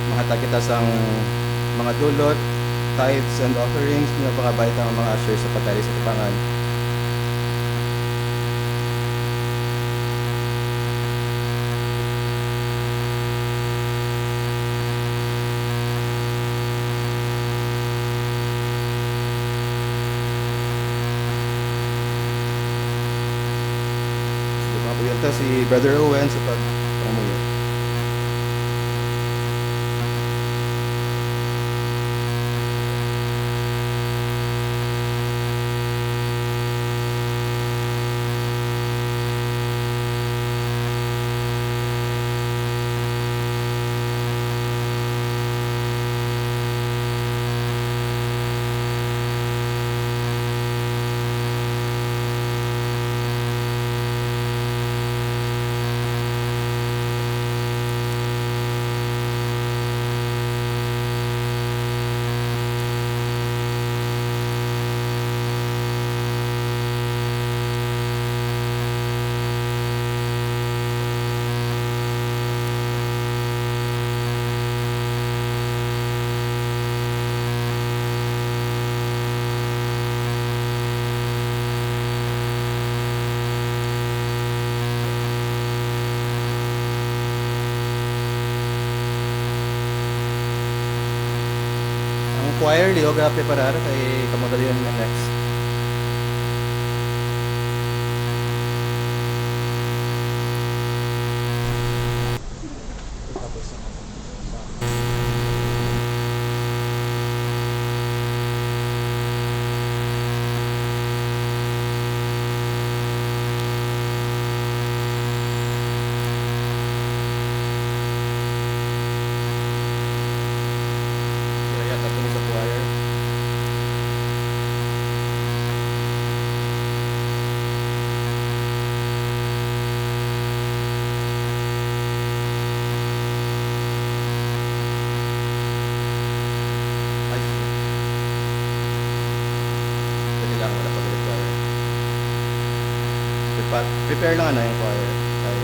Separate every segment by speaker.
Speaker 1: Mahatag kita sang mga dulot, tithes and offerings, pinapakabait ang mga usher sa pagkari sa tupangan. Mapagyan si Brother Owen sa pagpamuyo. Choir, liog preparar kay kamudalian ng next. Prepare lang yung choir. Kay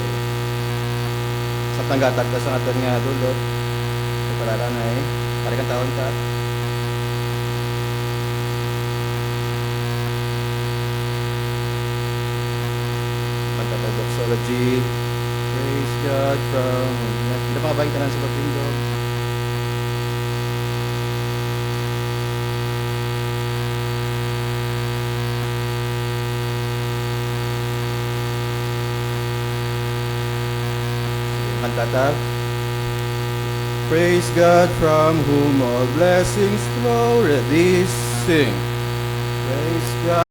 Speaker 1: sa tanggatag sa aton nga dulot. Prepararan ay karikan taon ka. Pantata doxology. Praise God from napakabay tanan sa pagtindog. Cantata. Praise God from whom all blessings flow. Ready, sing. Praise God.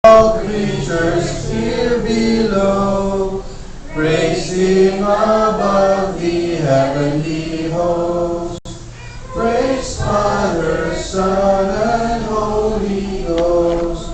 Speaker 1: All creatures here below, praise Him above the heavenly host. Praise Father, Son, and Holy Ghost.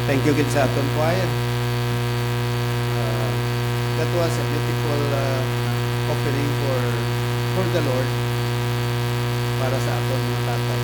Speaker 1: Thank you gid sa aton choir. Uh, that was a beautiful offering for the Lord para sa aton mga tatay.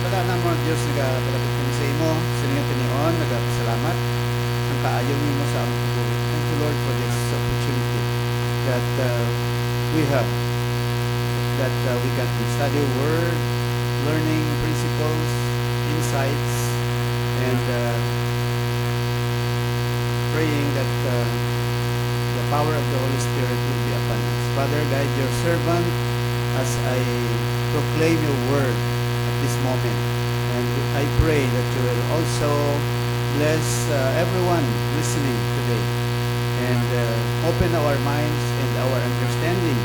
Speaker 1: Wala na mga Diyos nagapalapit kami sa imo, sa inyong tinion, nagapasalamat ang kaayaw mo sa aming pagbulit. Thank you Lord for this opportunity that we have, that we can study your word, learning principles, insights, and praying that the power of the Holy Spirit will be upon us. Father, guide your servant as I proclaim your word at this moment. And I pray that you will also bless everyone listening today and open our minds and our understanding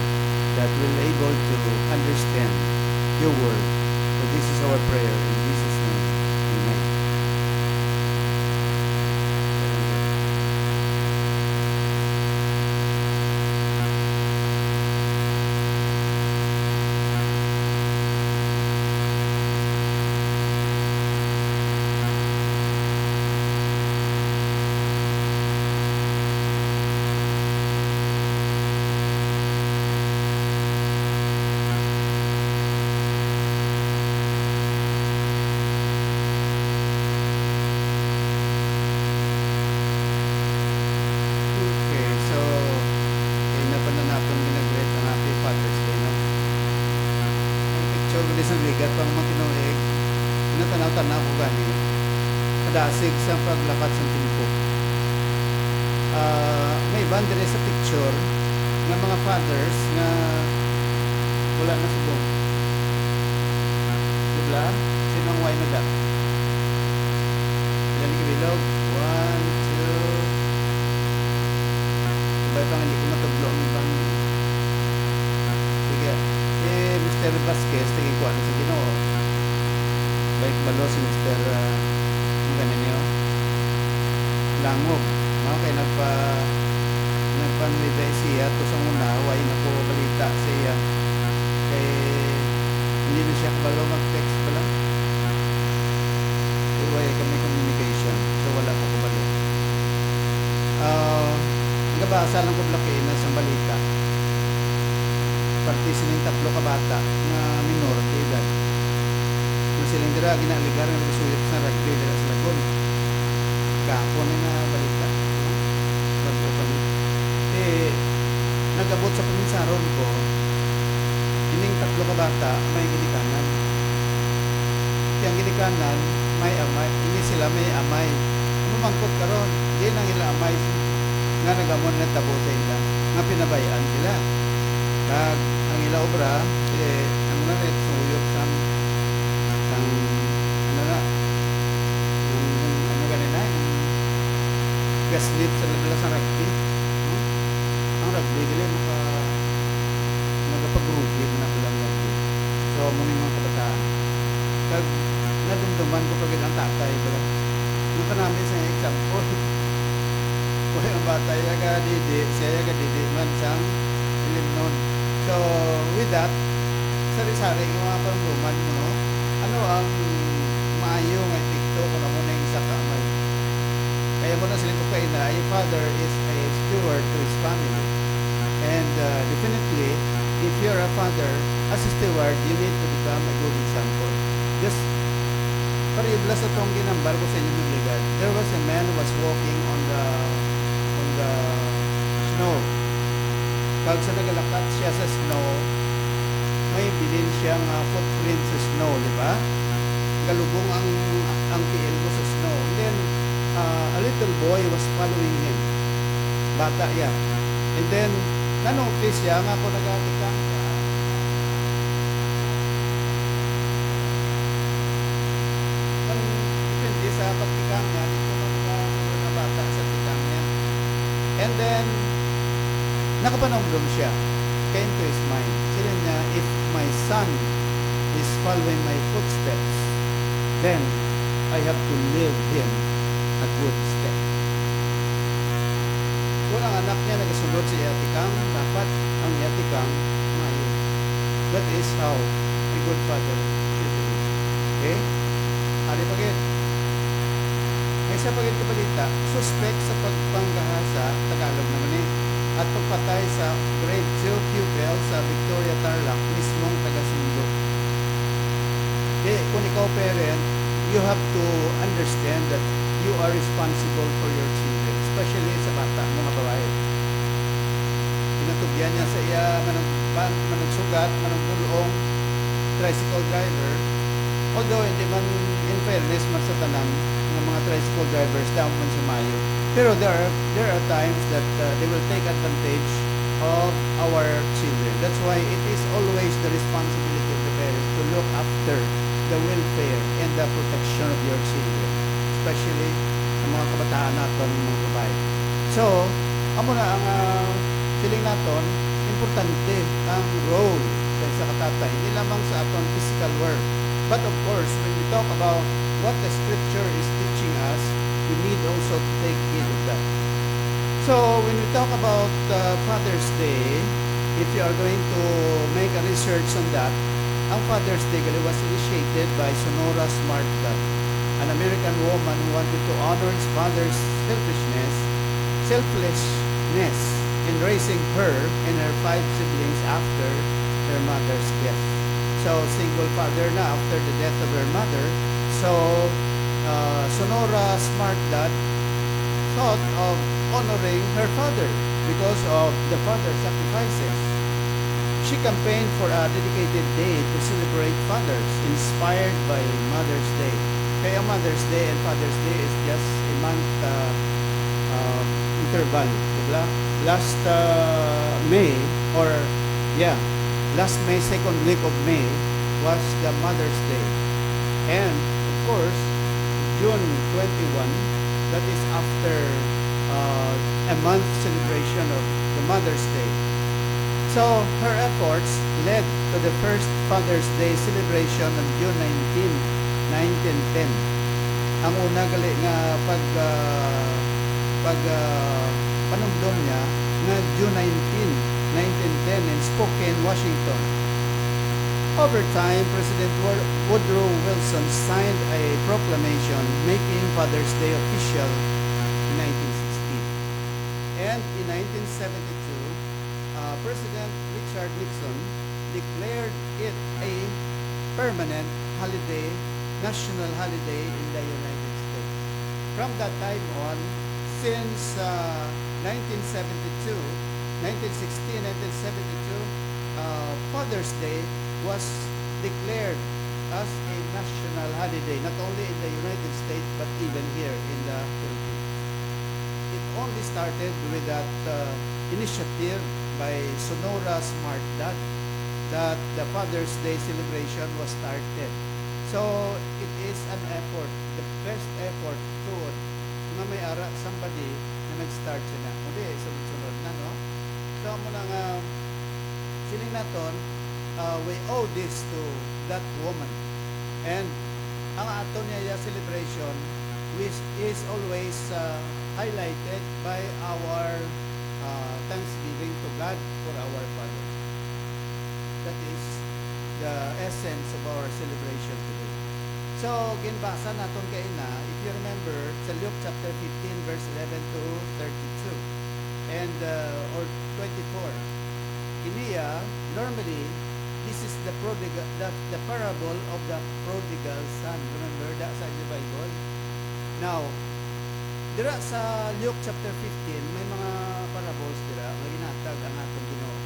Speaker 1: that we'll able to understand your word. So this is our prayer in Jesus' name. Amen. Okay, so kaya na pa na natin ginag-great ang happy Father's Day na. Ang picture ko din sa bigat pang makinuig. Natanaw-tanaw ko gani. Kadasig sa paglakat sa timpo. May bandere sa picture ng mga fathers na wala na subong. Diba? Sinong way na da? Ilan yung bilog? 1, 2. Sabay pang hindi ko matublo ang ibang. Sige. Si Mr. Vasquez, tingin ko ano sa Ginoo. Baik balo si Mr. Ganun niyo. Langog. Mga kayo nagpanwibay siya to sa muna, way na po balita siya. Kay hindi na siya kabalo mag-text pala. Kay way kami communication. So wala ko kabalo. Nagabasa lang ko blaki na sa balita. Parte sining 3 ka bata na minor de edad. Na silang dira ginaligar nga suyop sa rugby dira sa Lagon. Gapon na balita. Nagabot sa paminsaron ko, ining 3 ka bata may ginikanan. Yang ginikanan may amay, hindi sila may amay. Mumangkot karon, di nang ila amay nga nagamon na tabo sa ila, nga pinabayaan sila. Kag ang ila obra, ang nanet suyop sang ano na, ano ganina, gaslit sa nabila sa rugby. Ang rugby dili nagapag-rugby na bilang rugby. So muna mga kabataan. Kag nadumduman ko pagid ang tatay bala. Nung kanami sa example. Kuya ang bata yaga didi, siya yaga didi man sang ilimnon. So with that, sari-sari yung mga parangluman mo, no? Ano ang maayo nga TikTok kung mo na yung isa kamay. Kaya mo na siling ko kayo na, your father is a steward to his family. And definitely, if you're a father, as a steward, you need to become a good example. Just, pariblas sa itong ginambal ko sa inyo ng ligad. There was a man who was walking on the snow. Pag sa nagalakat siya sa snow, may bilin siyang footprint sa snow, di ba? Galubong ang tiil ko sa snow. And then, a little boy was following him. Bata yan. And then, nanotice siya nga kung nagatikang siya. Depende sa pagtikang niya, dito mga na bata sa tikang niya. And then, nakapanomdom siya. Came to his mind. Sila niya, if my son is following my footsteps, then I have to leave him a good step. Kung ang anak niya nagasunod sa iyatikang, dapat ang iyatikang mayo. That is how a good father should be. Okay? Hari pagit. May sa pagit kabalita, suspect sa pagpanggaha sa Tagalog naman at pagpatay sa grade 2 pupil sa Victoria Tarlac, mismong taga-Sundo. Okay, kung ikaw parent, you have to understand that you are responsible for your children, especially sa bata, mga babae. Pinatugyan niya sa iya, managsugat, managpulong, tricycle driver, although hindi man, in fairness, man sa tanan, ng mga tricycle drivers, down man sa mayo. Pero there are times that they will take advantage of our children. That's why it is always the responsibility of the parents to look after the welfare and the protection of your children, especially ang mga kabataan natin, mga babae. So, amo na ang feeling naton, importante ang role sa katatay, hindi lamang sa aton physical work. But of course, when we talk about what the scripture is teaching us, we need also to take heed of that. So, when we talk about Father's Day, if you are going to make a research on that, ang Father's Day was initiated by Sonora Smartdad, an American woman who wanted to honor his father's selflessness in raising her and her 5 siblings after her mother's death. So, single father na after the death of her mother. So, Sonora Smartdad thought of honoring her father because of the father's sacrifices. She campaigned for a dedicated day to celebrate fathers, inspired by Mother's Day. Kaya Mother's Day and Father's Day is just a month interval. Diba? Last May, second week of May was the Mother's Day. And of course, June 21, that is after a month celebration of the Mother's Day. So, her efforts led to the first Father's Day celebration on June 19, 1910. Ang una gali nga panumdum niya nga June 19, 1910 in Spokane, Washington. Over time, President Woodrow Wilson signed a proclamation making Father's Day official in 1916. And in 1972, President Richard Nixon declared it a permanent holiday, national holiday in the United States. From that time on, since 1972, 1916, 1972, Father's Day was declared as a national holiday, not only in the United States, but even here in the Philippines. It only started with that initiative by Sonora Smartdad that the Father's Day celebration was started. So, it is an effort, the best effort toward nga may ara somebody na nag-start siya na. Hindi, sunod-sunod na, no? So, muna nga, siling naton, we owe this to that woman. And ang ato niya celebration which is always highlighted by our thanksgiving to God for our Father. That is the essence of our celebration today. So, ginbasa naton kay na, if you remember, sa Luke chapter 15, verse 11 to 32, and or 24, Iniya, normally, this is the parable of the prodigal son. Remember that sa the Bible? Now, dira sa Luke chapter 15, may mga parables dira nga ginatag ang atong Ginoo.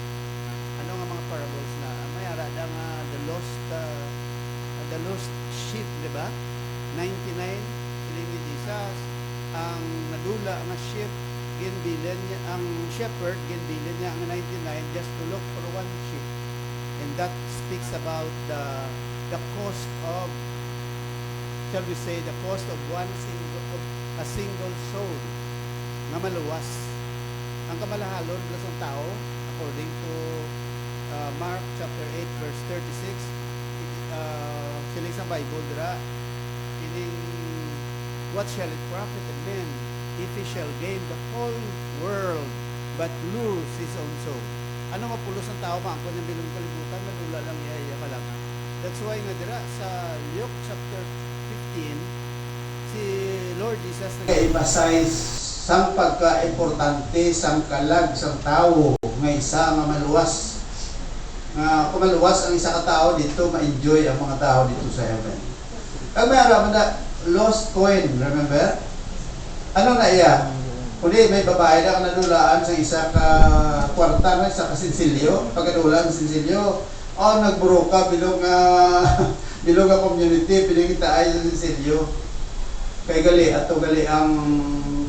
Speaker 1: Ano nga mga parables na mayara da nga the lost sheep, di ba? 99 kiling ni Jesus, ang nadula nga sheep ginbilin niya, ang shepherd ginbilin niya ang 99 just to look for one sheep. And that speaks about the cost of, shall we say, the cost of a single soul nga maluwas. Ang kamalahalon ng tao, according to Mark chapter 8 verse 36, siling sa Bible dira, kining, what shall it profit a man if he shall gain the whole world but lose his own soul? Ano nga pulos ng tao maangkon ng bilong kalibutan, madula lang iya ka lang. That's why nga dira sa Luke chapter 15, si Lord Jesus nag-emphasize sang pagka-importante sang kalag sang tao nga isa nga maluwas. Kung maluwas ang isa ka tao dito, ma-enjoy ang mga tao dito sa heaven. Kag may araman na lost coin, remember? Ano na iya? Kundi may babae na nadulaan sa isa ka kwarta na isa ka sinsilyo, pagkadulaan sa sinsilyo, nagburo ka bilong bilong community, piling kita ay sa sinsilyo. Kay gali ato gali ang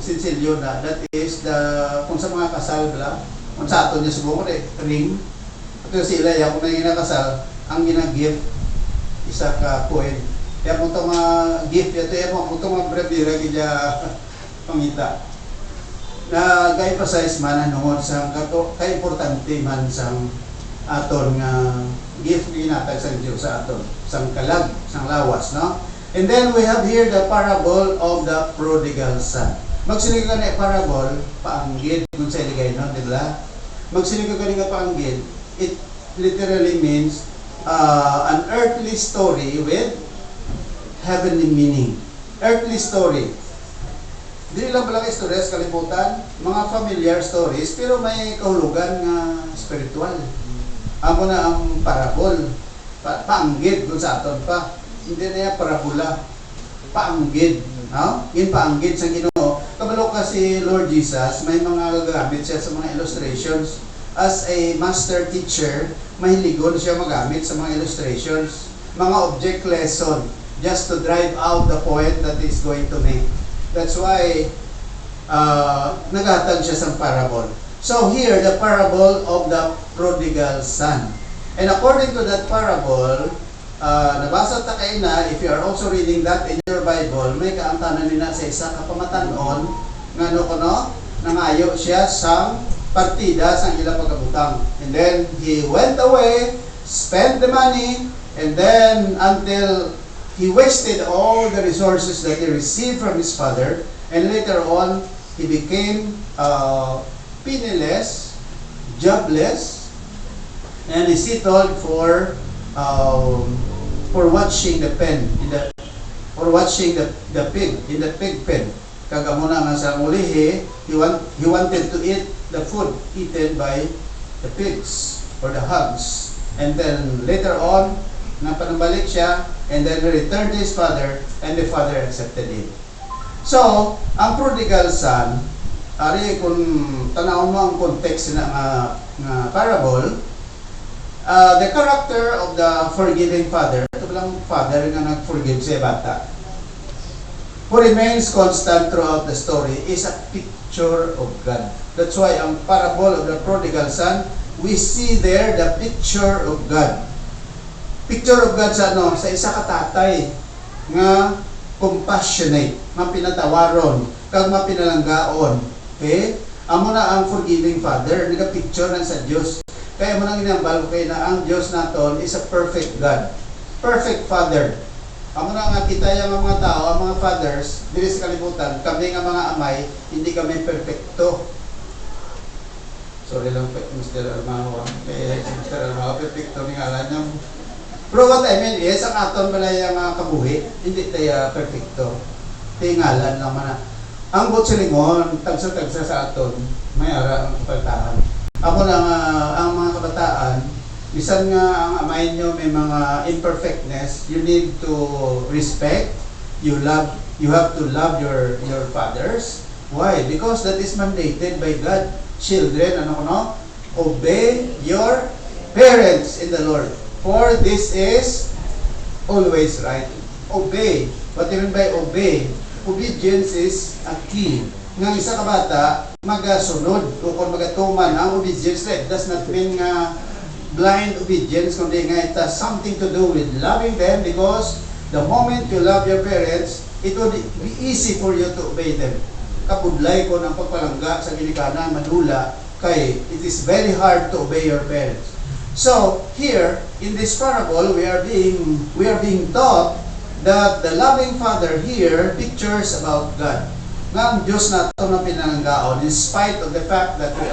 Speaker 1: sinsilyo na, that is the, kung sa mga kasal bala, kung sa ato niya subukan ring, ito sila yung kung na ginakasal, ang ginagift isa ka coin. Kaya kung itong gift, ito yung kung itong brabira gila pangita. Na ga-emphasize man nungod sa ka-importante man sang aton nga gift ginatag sa Diyos sa aton, sang kalag, sang lawas, no? And then we have here the parable of the prodigal son. Magsinig ka na parable, paanggid, kung sa iligay, no? Diba? Magsinig ka nga paanggid, it literally means an earthly story with heavenly meaning. Earthly story. Di lang pala istorya sa kalibutan, mga familiar stories, pero may kahulugan nga spiritual. Amo na ang parable, paanggid kung sa aton pa. Hindi na yan parabola, paanggid. No? Yung paanggid sa Ginoo. Kabalo kasi Lord Jesus, may mga gagamit siya sa mga illustrations. As a master teacher, mahiligon siya magamit sa mga illustrations, mga object lesson, just to drive out the point that he is going to make. That's why naghatag siya sa parable. So here, the parable of the prodigal son. And according to that parable, nabasa ta kay na, if you are also reading that in your Bible, may kaantanan nila sa isa kapamatanon nga nangayo siya sa partida sa ilang pagkabutang. And then he went away, spent the money, and then until he wasted all the resources that he received from his father, and later on he became penniless, jobless, and he settled for watching the pen for watching the pig in the pig pen. Kagamuna nga sa ulihi, he wanted to eat the food eaten by the pigs or the hogs. And then later on, napanabalik siya, and then he returned to his father, and the father accepted him. So, ang prodigal son, ari kung tanawon mo ang context na parable, the character of the forgiving father, ito lang father nga nag-forgive siya bata, who remains constant throughout the story, is a picture of God. That's why ang parable of the prodigal son, we see there the picture of God. Picture of God sa sa isa ka tatay nga compassionate, mapinatawaron, kag mapinalanggaon. Okay? Amo na ang forgiving father, nagapicture na sa Dios. Kaya mo nang ginambal kay na ang Dios naton is a perfect God. Perfect father. Amo na nga kita yung mga tao, ang mga fathers, dili sa kalibutan, kami nga mga amay, hindi kami perfecto. Sorry lang, Mr. Armao. Kaya si Mr. Armao, perfecto ni ngalan niya. Pero what I mean is, ang aton pala yung kabuhi, hindi tayo perfecto. Tingalan naman na. Ang butsilingon, tagsa-tagsa sa aton, may ara ang kapaltahan. Ako lang, ang mga kabataan, kabataan, bisan nga ang amay nyo may mga imperfectness, you need to respect, you have to love your fathers. Why? Because that is mandated by God. Children, obey your parents in the Lord. For this is always right. Obey. What do you mean by obey? Obedience is a key. Nga isa ka bata, magasunod o kung magatuman ang obedience, it does not mean blind obedience, kundi nga it has something to do with loving them, because the moment you love your parents, it will be easy for you to obey them. Kapudlay ko ng pagpalangga sa ginikanan, manula, kay it is very hard to obey your parents. So, here, in this parable, we are being taught that the loving Father here pictures about God. Nga ang Diyos na ito na pinanggaon, in spite of the fact that we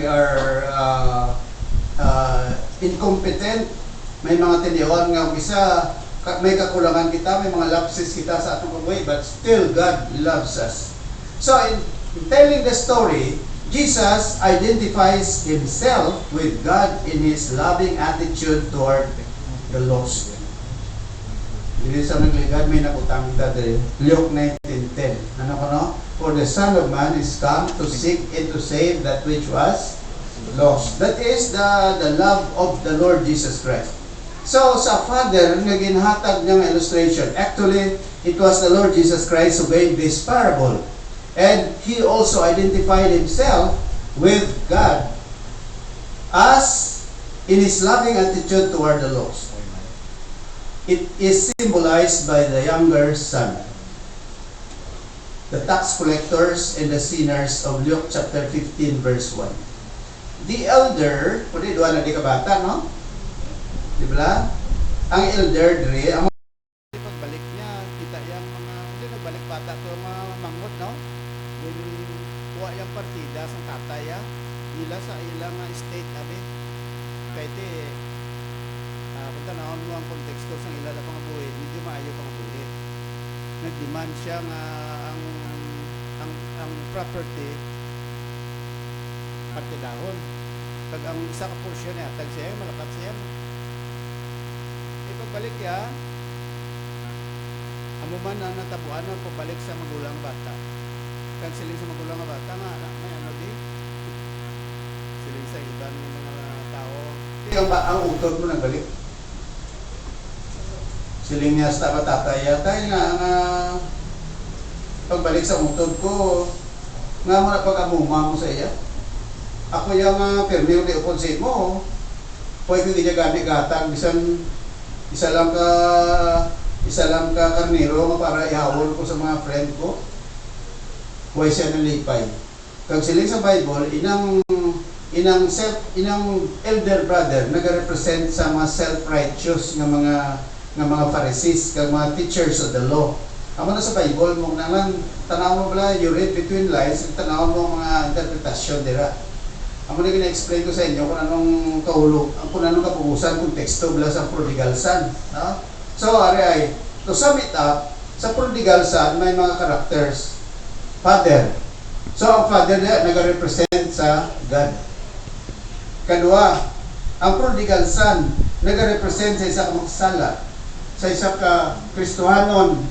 Speaker 1: are incompetent, may mga tiniyon nga isa, may kakulangan kita, may mga lapses kita sa atong way, but still God loves us. So, in telling the story, Jesus identifies himself with God in his loving attitude toward the lost. Hindi sa nagligad, may nakutang kita dito. Luke 19:10. For the Son of Man is come to seek and to save that which was lost. That is the love of the Lord Jesus Christ. So, sa Father, nga ginhatag niyang illustration, actually, it was the Lord Jesus Christ who gave this parable. And he also identified himself with God as in his loving attitude toward the lost. It is symbolized by the younger son, the tax collectors and the sinners of Luke chapter 15 verse 1. The elder, pwede doon na di kabata, no? Di ba? Ang elder, ang pagbalik niya, kita yung mga, hindi nagbalik bata to mga mangot, no? Yung kuha yung partida sa tataya, nila sa ilang state, abi. Kaya ito kung tanawin mo ang konteksto sa ilala pang buhay, medyo maayo pang buhay. Nag-demand siya nga ang property partidahon. Pag ang isa ka portion niya, tag siya, malakat siya. Ipagbalik niya, amuman na natabuan ang pabalik sa magulang bata. Kansiling sa magulang bata nga, may siling sa iban ng mga tao. Ang utod mo nagbalik? Siling niya sa tataya, tayo nga pagbalik sa utod ko, nga mo na pag-amuma mo sa iya. Ako yung permi yung di-uponsit mo, pwede ko ginagami gatag, isa lang ka karnero para ihawol ko sa mga friend ko. Huwag siya ng lipay. Kag siling sa Bible, inang elder brother nag-represent sa mga self-righteous nga mga Pharisees, kag mga teachers of the law. Amo na sa Bible mo naman tanaw mo bala, you read between lines, tanaw mo mga interpretasyon dira. Amo na gina-explain ko sa inyo kung anong kahulog, kung anong kapugusan kung teksto bala sa prodigal son, no? So ari to sum it up, sa prodigal son may mga characters. Father. So, ang father niya nag-represent sa God. Kadua, ang prodigal son nag-represent sa isa ka magsala, sa isa ka Kristohanon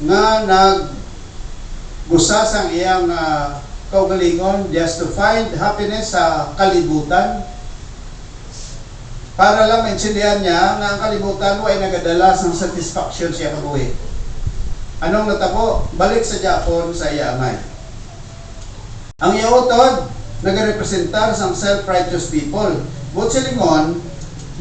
Speaker 1: nga nag-gusa sang iyang kaugalingon just to find happiness sa kalibutan. Para lang maintindihan niya na ang kalibutan ay nagadala ng satisfaction siya kabuhi. Anong natabo? Balik sa Japon sa iya amay. Ang iyautod, nag-representar sa self-righteous people. But silingon,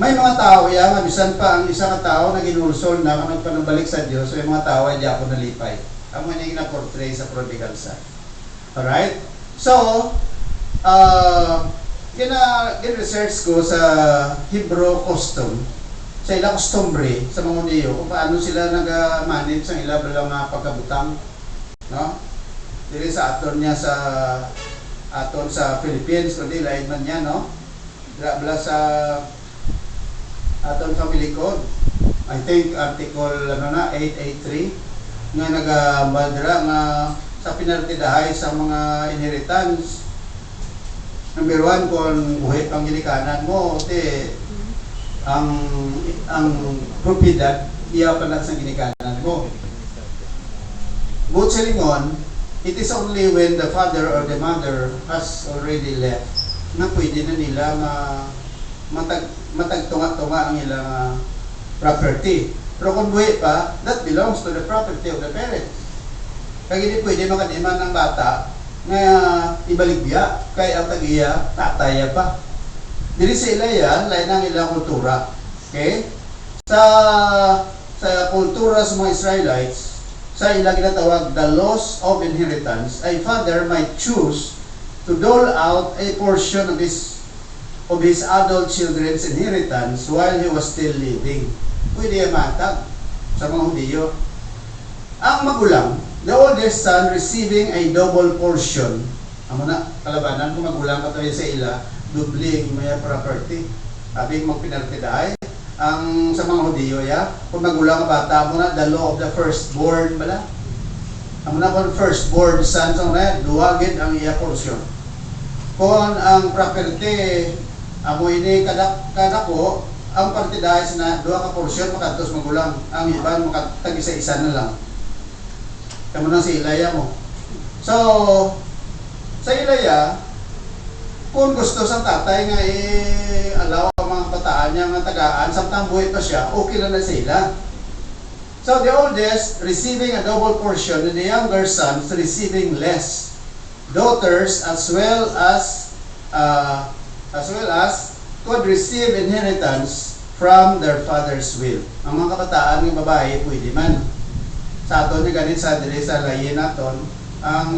Speaker 1: may mga tao yan, bisan pa ang isa ka tao na ginulsol na nagpanabalik sa Diyos, may mga tao ay di ako nalipay. Ang mga yung na-portray sa prodigal son. Alright? So, gina-research ko sa Hebrew custom, sa ilang customary sa mga niyo kung paano sila nag-manage sa ilang mga pagkabutang, no? Dili sa aton niya sa Philippines, kundi lain man niya, no? Bla sa aton family code, I think article 883 nga nagambaldra nga sa pinartidahay sa mga inheritance
Speaker 2: Number one, kung buhay pang ginikanan mo, ang propiedad, iya pa na sa ginikanan mo. But sa lingon, it is only when the father or the mother has already left na pwede na nila matagtunga-tunga ang ilang property. Pero kung buhay pa, that belongs to the property of the parents. Kaya hindi pwede makadiman ng bata na ibaligya kay ang tag-iya, tataya pa. Dili sa ilaya, lain ang ilang kultura. Okay? Sa kultura sa mga Israelites, sa ilang ginatawag, the laws of inheritance, a father might choose to dole out a portion of his adult children's inheritance while he was still living. Pwede yan matag sa mga Hudiyo. Ang magulang, the oldest son receiving a double portion. Amo na, kalabanan, kung magulang ka tayo sa ila, dubling may property. Abing magpinartidahay. Ang sa mga Hudiyo, kung magulang ka bata, amo na, the law of the firstborn, bala? Amo na, kung firstborn son, so na, duwagin ang iya portion. Kung ang property, amo ini kadako, ang partidahay na duha ka portion makatos magulang, ang iban makatag isa-isa na lang. Kamo nang si ilaya mo. So, sa ilaya, kung gusto sa tatay nga alaw ang mga bataan niya nga tagaan, samtang buhay pa siya, okay lang na sila. So, the oldest receiving a double portion and the younger sons receiving less. Daughters as well as could receive inheritance from their father's will. Ang mga kabataan ng babae, pwede man. Sa aton, ganit sa dili sa layin naton, ang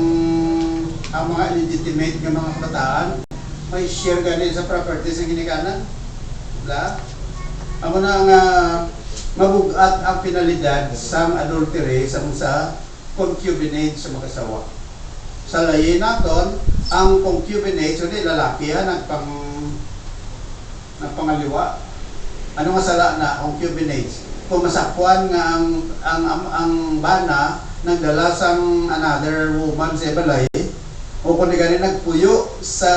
Speaker 2: mga illegitimate ng mga kabataan, may share ganit sa property sa ginikanan. Wala? Amo na nga mabugat ang penalidad sa adultery sa concubinage sa mag-asawa. Sa layin naton, ang concubinage, hindi lalaki nagpangaliwa. Ano nga sala na concubinage? Kung masakwan nga ang bana nagdala sang another woman sa balay, o kung di gani nagpuyo sa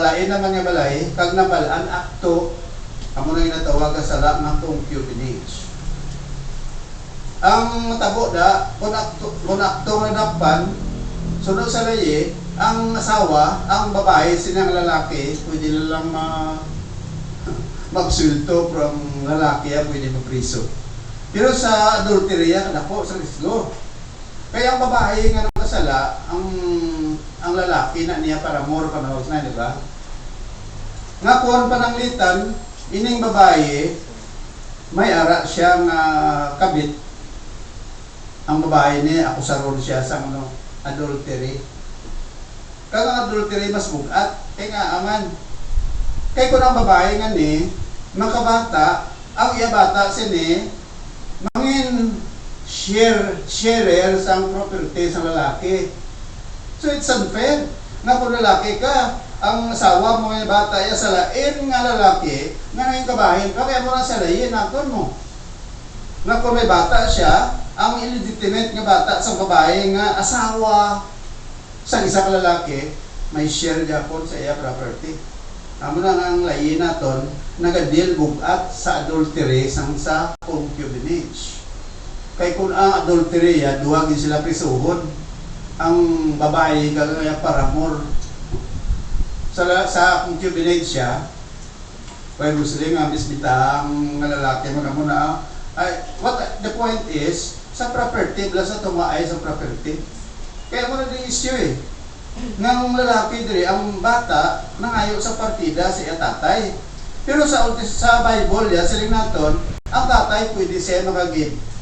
Speaker 2: lain naman nga balay, kag nabalaan akto, amo na ginatawag sa sala ng concubinage. Ang matabo da, kung akto nga dapan, sunod sa layi, ang asawa, ang babae, sinang lalaki, pwede lang magsulto from lalaki, pwede mapriso. Pero sa adultery, nako, sa risgo. Kaya ang babae nga nakasala, ang lalaki na niya para more panahos na, di ba? Nga kuwan pananglitan, ining babae, may ara siyang kabit. Ang babae niya, akusaron siya sa adultery. Kaya ang adultery mas bugat, kaya nga aman. Kaya kung ang babae nga ni, makabata, ang iya bata sini, mangin sharer sa property sa lalaki. So it's unfair. Na kung lalaki ka, ang asawa mo yung bata iya sa lain nga lalaki, nga ngayon kabahin ka, kaya mo na sa lain, nakon mo. Na kung may bata siya, ang illegitimate nga bata sa babae nga asawa sa isa ka lalaki, may share yapon sa iya property. Amo na ang lain naton, nagadil bugat sa adultery sang sa concubinage. Kay kung ang adultery, duwagin sila prisuhon. Ang babae kagaya paramor. Sa concubinage siya, kaya Muslim, ang bisbitang lalaki mo na muna. What the point is, sa property, bala sa tumaay sa property. Kaya mo na din issue ng lalaki diri ang bata nangayo sa partida sa iya tatay. Pero sa Bible siling naton, ang tatay pwede siya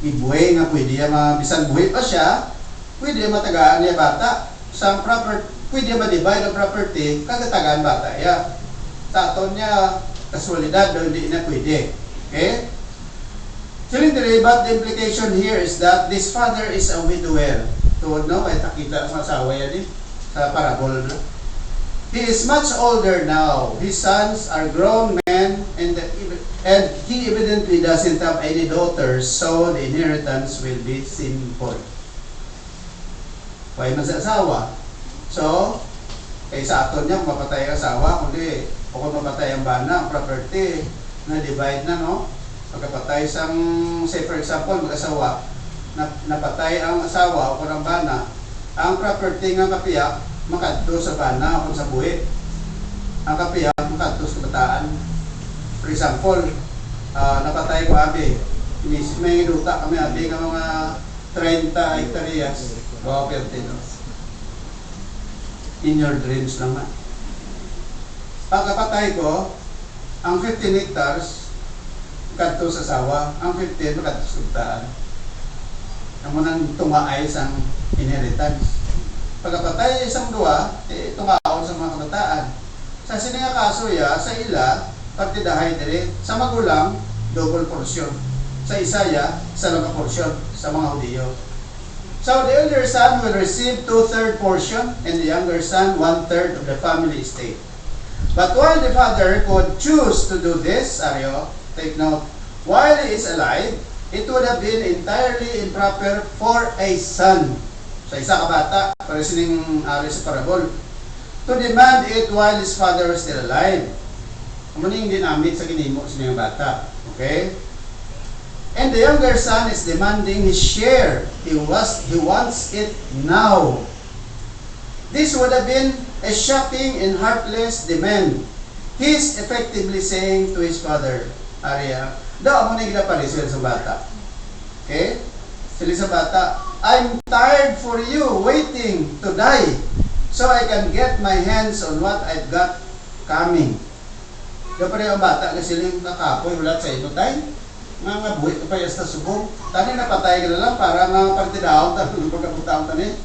Speaker 2: ibuhay nga pwede niya bisan buhay pa siya, pwede niya matagaan niya bata sa property, pwede niya ma-divide ang property kagatagaan bata ya. Sa aton niya kasualidad daw hindi na pwede. Okay? Siling diri, but the implication here is that this father is a widower. Tuod no, ay takita sa asawa yan sa parabol na. He is much older now. His sons are grown men and he evidently doesn't have any daughters, so the inheritance will be sinful. Kaya man sa asawa. So, Kaysa aton niya, kung mapatay ang asawa, kundi o kung mapatay ang bana, ang property, na divide na, no? Pagkapatay sang, say for example, mag-asawa, napatay ang asawa o kung ang bana, ang property ng kapiyak, makadto sa bana o kung sa buhi. Ang kapiyak, makadto sa kabataan. For example, napatay ko abi, may inuta kami abi ng mga 30 hectares, bawa pertino. In your dreams lang na. Pagkapatay ko, ang 15 hectares, kadto sa sawa, ang 15 kadto sa kabataan. Ang munang tumaay sa inheritance. Pagkapatay isang duwa, tumaon sa mga kabataan. Sa sininga kaso ya, sa ila, partidahay dire, sa magulang, double portion. Sa Isaya, isa lang portion sa mga Hudiyo. So the elder son will receive 2/3 portion and the younger son 1/3 of the family estate. But while the father could choose to do this, Aryo, take note, while he is alive, it would have been entirely improper for a son. Sa isa ka bata, para sining ari sa parabol, to demand it while his father was still alive. Ano yung ginamit sa ginimo sa mga bata? Okay? And the younger son is demanding his share. He wants it now. This would have been a shocking and heartless demand. He's effectively saying to his father, Arya, daw mo na ginaparisil sa bata. Okay? Sila sa bata, I'm tired for you waiting to die so I can get my hands on what I've got coming. Daw pa rin ang bata kasi silang nakapoy wala sa ito tayo. Nga buhay ito pa yung sa subong. Tani napatay ka na lang para nga partidaon tayo pagkaputang tani.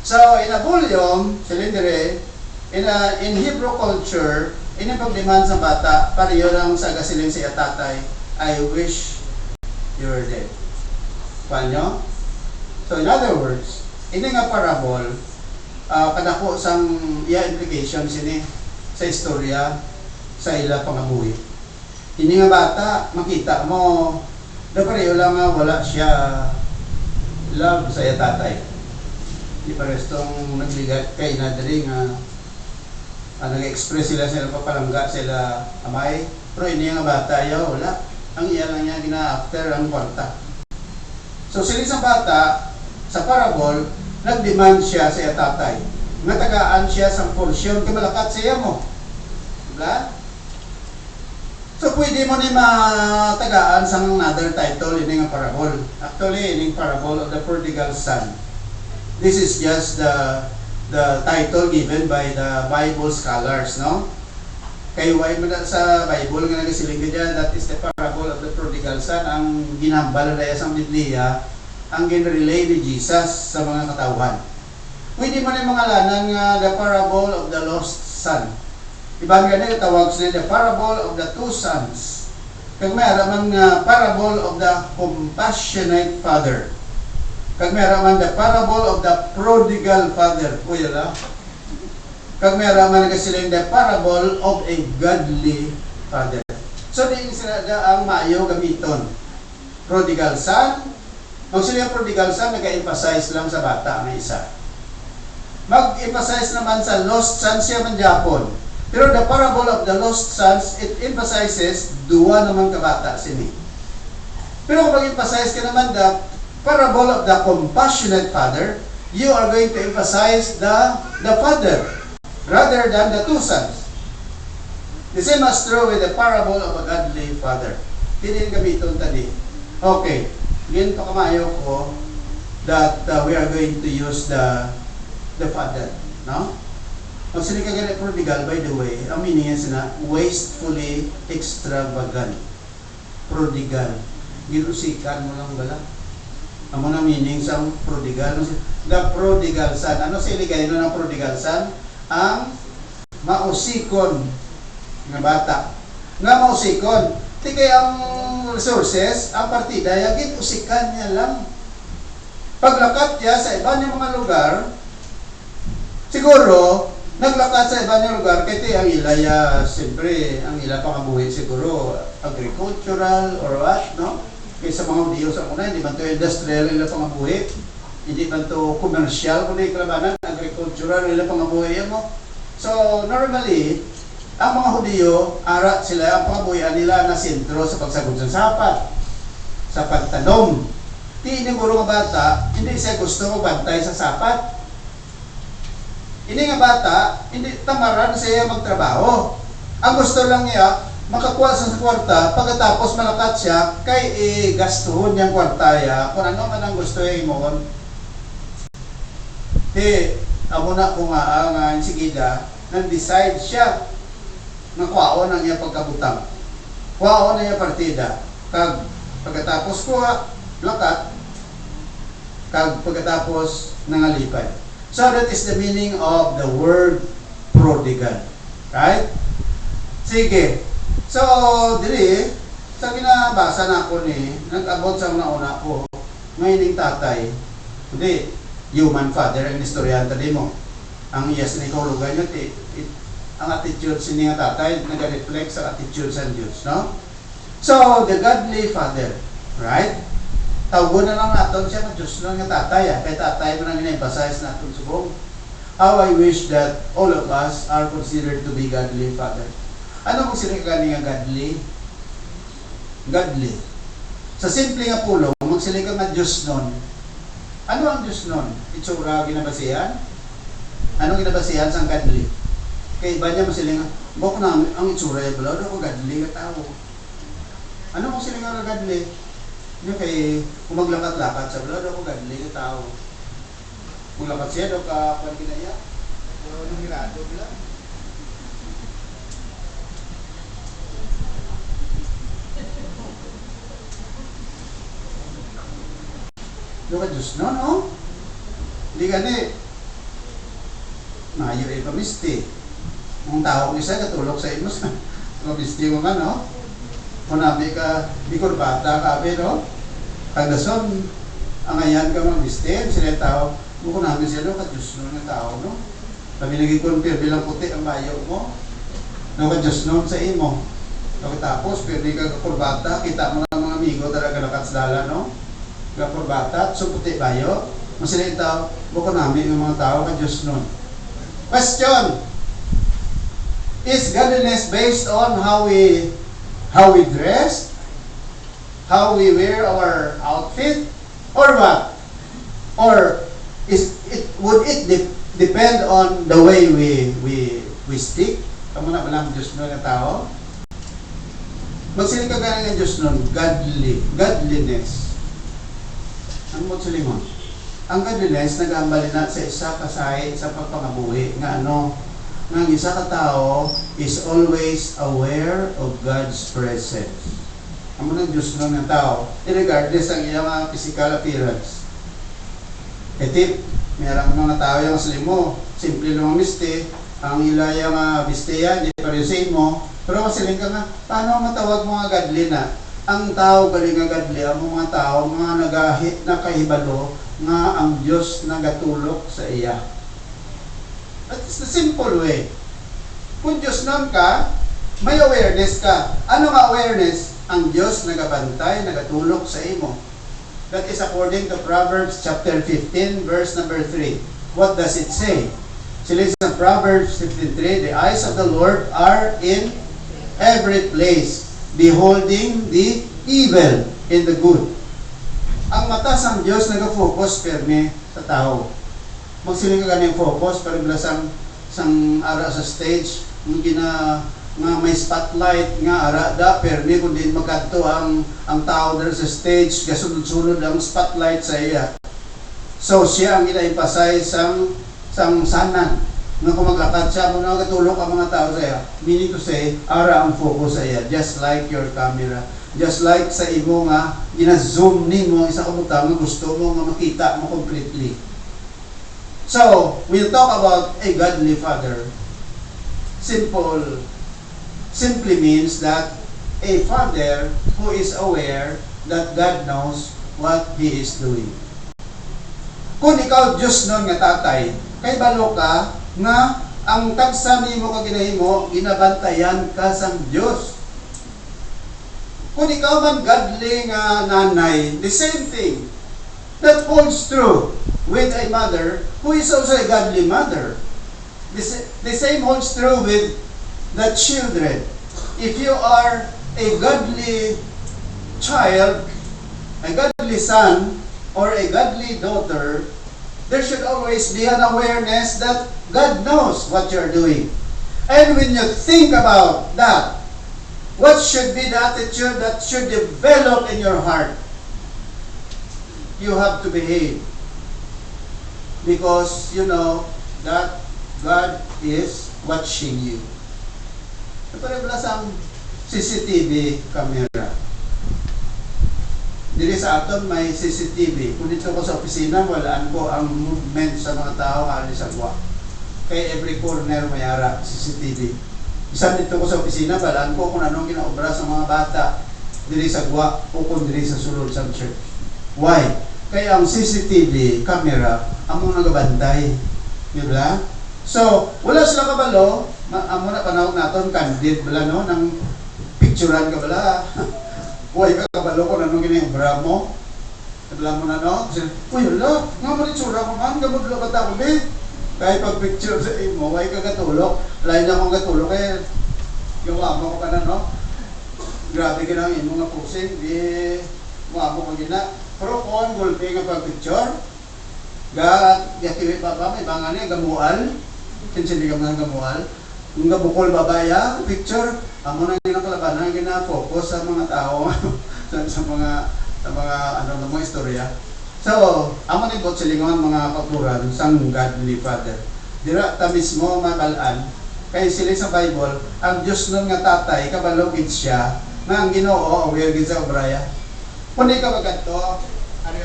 Speaker 2: So, in a bulyom, silindire, in Hebrew culture, inipag-demand sa bata, para yun ang sagasiling siya tatay, I wish you were dead. Paano? So, in other words, ini nga parable, kadako sang iya implication sini sa istorya sa ila pangabuhi. Ini nga bata, makita mo, na pareho lang nga wala siya love sa iya tatay. Di parestong nagligat kay nadari nga nag-express sila sa papalangga sila amay. Pero ini nga bata, yaw, wala. Ang iya lang niya gina-after ang kwarta. So sila isang bata, sa parable, nag-demand siya sa iya tatay. Natagaan siya sa porsyon, kamalakat siya mo. Diba? So pwede mo ni matagaan sa another title, ini nga parable. Actually, ini parable of the prodigal son. This is just the title given by the Bible scholars, no? Kayo ay sa Bible nga nagasiling ka dyan, that is the parable of the prodigal son. Ang ginambal na sa Biblia, ang ginrelay ni Jesus sa mga katawan. Pwede mo ni mga lanan nga the parable of the lost son. Ibang ganun tawag sila the parable of the two sons. Kag may araman nga parable of the compassionate father. Kag may araman the parable of the prodigal father. Uy, ala. Kag may araman nga sila the parable of a godly father. So, din sila ang maayo gamiton. Prodigal son. Kung sila yung prodigal son, nag-emphasize lang sa bata ang isa. Mag-emphasize naman sa lost son siya man Japon. Pero the parable of the lost sons, it emphasizes duwa naman kabata sini. Pero kung mag-emphasize ka naman the parable of the compassionate father, you are going to emphasize the father rather than the two sons. The same as true with the parable of a godly father. Hindi gamiton tadi. Okay, ganito kamayo ko that we are going to use the father, no? Ang sila kagana prodigal, by the way, ang meaning niya sina, wastefully extravagant. Prodigal. Ginusikan mo lang bala. Ang mga meaning sa prodigal. The prodigal son. Ano sa iligay no ng prodigal son? Ang mausikon nga bata. Nga mausikon. Di kaya ang resources, ang partida, yagin usikan niya lang. Paglakat niya sa iba niyang mga lugar, siguro, naglakad sa iba niyang lugar, kaya ang ilaya, siyempre, ang ila pangabuhi siguro, agricultural or what, no? Kaya sa mga Hudiyo sa una, hindi man ito industrial ila pangabuhi, hindi man ito commercial, kundi kalabanan, agricultural kultura nila pangabuhayan mo. So, normally, ang mga Hudiyo, ara sila, ang pangabuhayan nila na sentro sa pagsagod sa sapat, sa pagtanom. Di iniguro nga bata, hindi siya gusto magbantay sa sapat. Ini nga bata, hindi tamaran siya magtrabaho. Ang gusto lang niya, makakuha sa kwarta, pagkatapos malakat siya, kay gastuhon niyang kwarta ya, kung ano man ang gusto niya imon. Amo na ko nga ang sigida, nag-decide siya na kuwaon ang iya pagkabutang. Kuwaon na iya partida. Kag pagkatapos kuha, lakat, kag pagkatapos nangalipay. So that is the meaning of the word prodigal. Right? Sige. So, dili, sa binabasa na ako ni, nag-abot sa una ko, ngayon yung tatay, hindi, human father, ang istoryanta din mo. Ang iyas ni kahulugan yun, ang attitude sa nga tatay, nag-reflect sa attitude sa Diyos, no? So, the godly father, right? Tawgo na lang natin siya ng Diyos lang nga tatay, kay tatay mo nang in-emphasize natin subong. How I wish that all of us are considered to be godly father. Ano kung sila gani nga godly? Godly. Sa simple nga pulong, magsili ka nga Diyos nun. Ano ang Diyos nun? Itsura ginabasihan? Anong ginabasihan sa godly? Kaya iba niya masili nga, bako na ang itsura yung bala, ako godly ka tao. Ano kung sila nga godly? Ano kay kung maglakat-lakat sa bala, ako godly ka tao. Kung lakat siya, daw ka pagkinaya. Anong girado bila? Doon ka Diyos, no? Hindi gani. Mayo ay pamisti. Ang tao ko isa, katulog sa imus. Pamisti mo ka, no? Kung nabi ka, di kurbata ka, no? Kagdason, ang ayan ka mamisti, sila tao, kung nabi siya, ka Diyos, no? Ng tao, no? Kami nag-confirm bilang puti ang bayo mo. No, ka Diyos, no? Sa imo. Tapos, pwede ka kurbata, kita mo ng mga amigo, talaga nakatsdala, no? Kurbata, so puti bayo. Masila yung tao, buko namin yung mga tao ka Diyos nun. Question! Is godliness based on how we dress? How we wear our outfit? Or what? Or would it depend on the way we speak? Kamu na balang Diyos nun ng tao? Magsili ka ganang ng Diyos nun, godliness. Ano mo sulimon? Ang godliness, nag-aambali na sa isa kasay sa pagpangabuhi nga ano, nga ang isa ka tao is always aware of God's presence. Amo ng Diyos ng tao, regardless ang iyang mga physical appearance. Etip, mayroong mga tao yung slimo, simple lang misti, ang ila yung bisteya, di pa rin sa imo, pero masiling ka nga, paano matawag mga godly na? Ang tao galing nga godly, ang mga tao, mga nakahibalo, nga ang Diyos nagatulok sa iya. That is the simple way. Kung Diyos nun ka, may awareness ka. Ano nga awareness? Ang Diyos nagabantay, nagatulok sa imo. That is according to Proverbs chapter 15, verse number 3. What does it say? Sila sa Proverbs 15:3, the eyes of the Lord are in every place, beholding the evil in the good. Ang mata sa Diyos nag-focus perme sa tao. Magsiling ka ganang focus, pero bilang sang ara sa stage, nga may spotlight nga ara da perme kundi magkadto ang tao der sa stage, kasunod-sunod ang spotlight sa iya. So siya ang ina-emphasize sang sanan. Nga kung maglakad siya, kung nakatulog ang mga tao sa iya, meaning to say, ara ang focus sa iya, just like your camera. Just like sa imo nga, gina-zoom nimo isa ka butang nga gusto mo nga makita mo completely. So, we'll talk about a godly father. Simply means that a father who is aware that God knows what he is doing. Kung ikaw Diyos nun nga tatay, kay balo ka nga ang tagsa nimo ka ginahimo, ginabantayan ka sang Diyos. Kung ikaw man godly nga nanay, the same thing. That holds true. with a mother who is also a godly mother. The same holds true with the children. If you are a godly child, a godly son, or a godly daughter, there should always be an awareness that God knows what you're doing. And when you think about that, what should be the attitude that should develop in your heart? You have to behave. Because you know that God is watching you. Napareblas ang CCTV camera. Dili sa aton may CCTV. Kung dito ko sa opisina, walaan ko ang movement sa mga tao ali sa gwa. Kay every corner may ara CCTV. Bisan dito ko sa opisina, walaan ko kung anong ginaobra sa mga bata dili sa gwa o kung dili sa sulod sa church. Why? Kaya ang CCTV camera among nagabantay. Di ba? So, wala sila kabalo, amo na panahon naton candid bala no nang picturean ka bala. Uy, kabalo ko nanong giniobra mo. Kabala mo na no? Kasi, uy, wala, nga mo itsura ko man, gamot lo bata ko be. Kaya pag picture sa imo, way ka katulog. Lain na akong katulog kaya gawa mo ko ka na no? Grabe ka lang imo nga pusing, di gawa mo ko gina. Pero kung gulpi nga pag-picture, gatiwi pa ba, may banga niya, gamual, kinsindi ka mga gamual, kung gabukol babaya, picture, amo na ginakalabanan, gina-focus sa mga tao, sa mga istorya. So, amo ni bot silingon mga kapuran, sang godly father. Dira ta mismo makalaan, kay sila sa Bible, ang Diyos nun nga tatay, kabalogid siya, nga ang Ginoo, aware gid sa obraya. Kung di ka magkanto, ano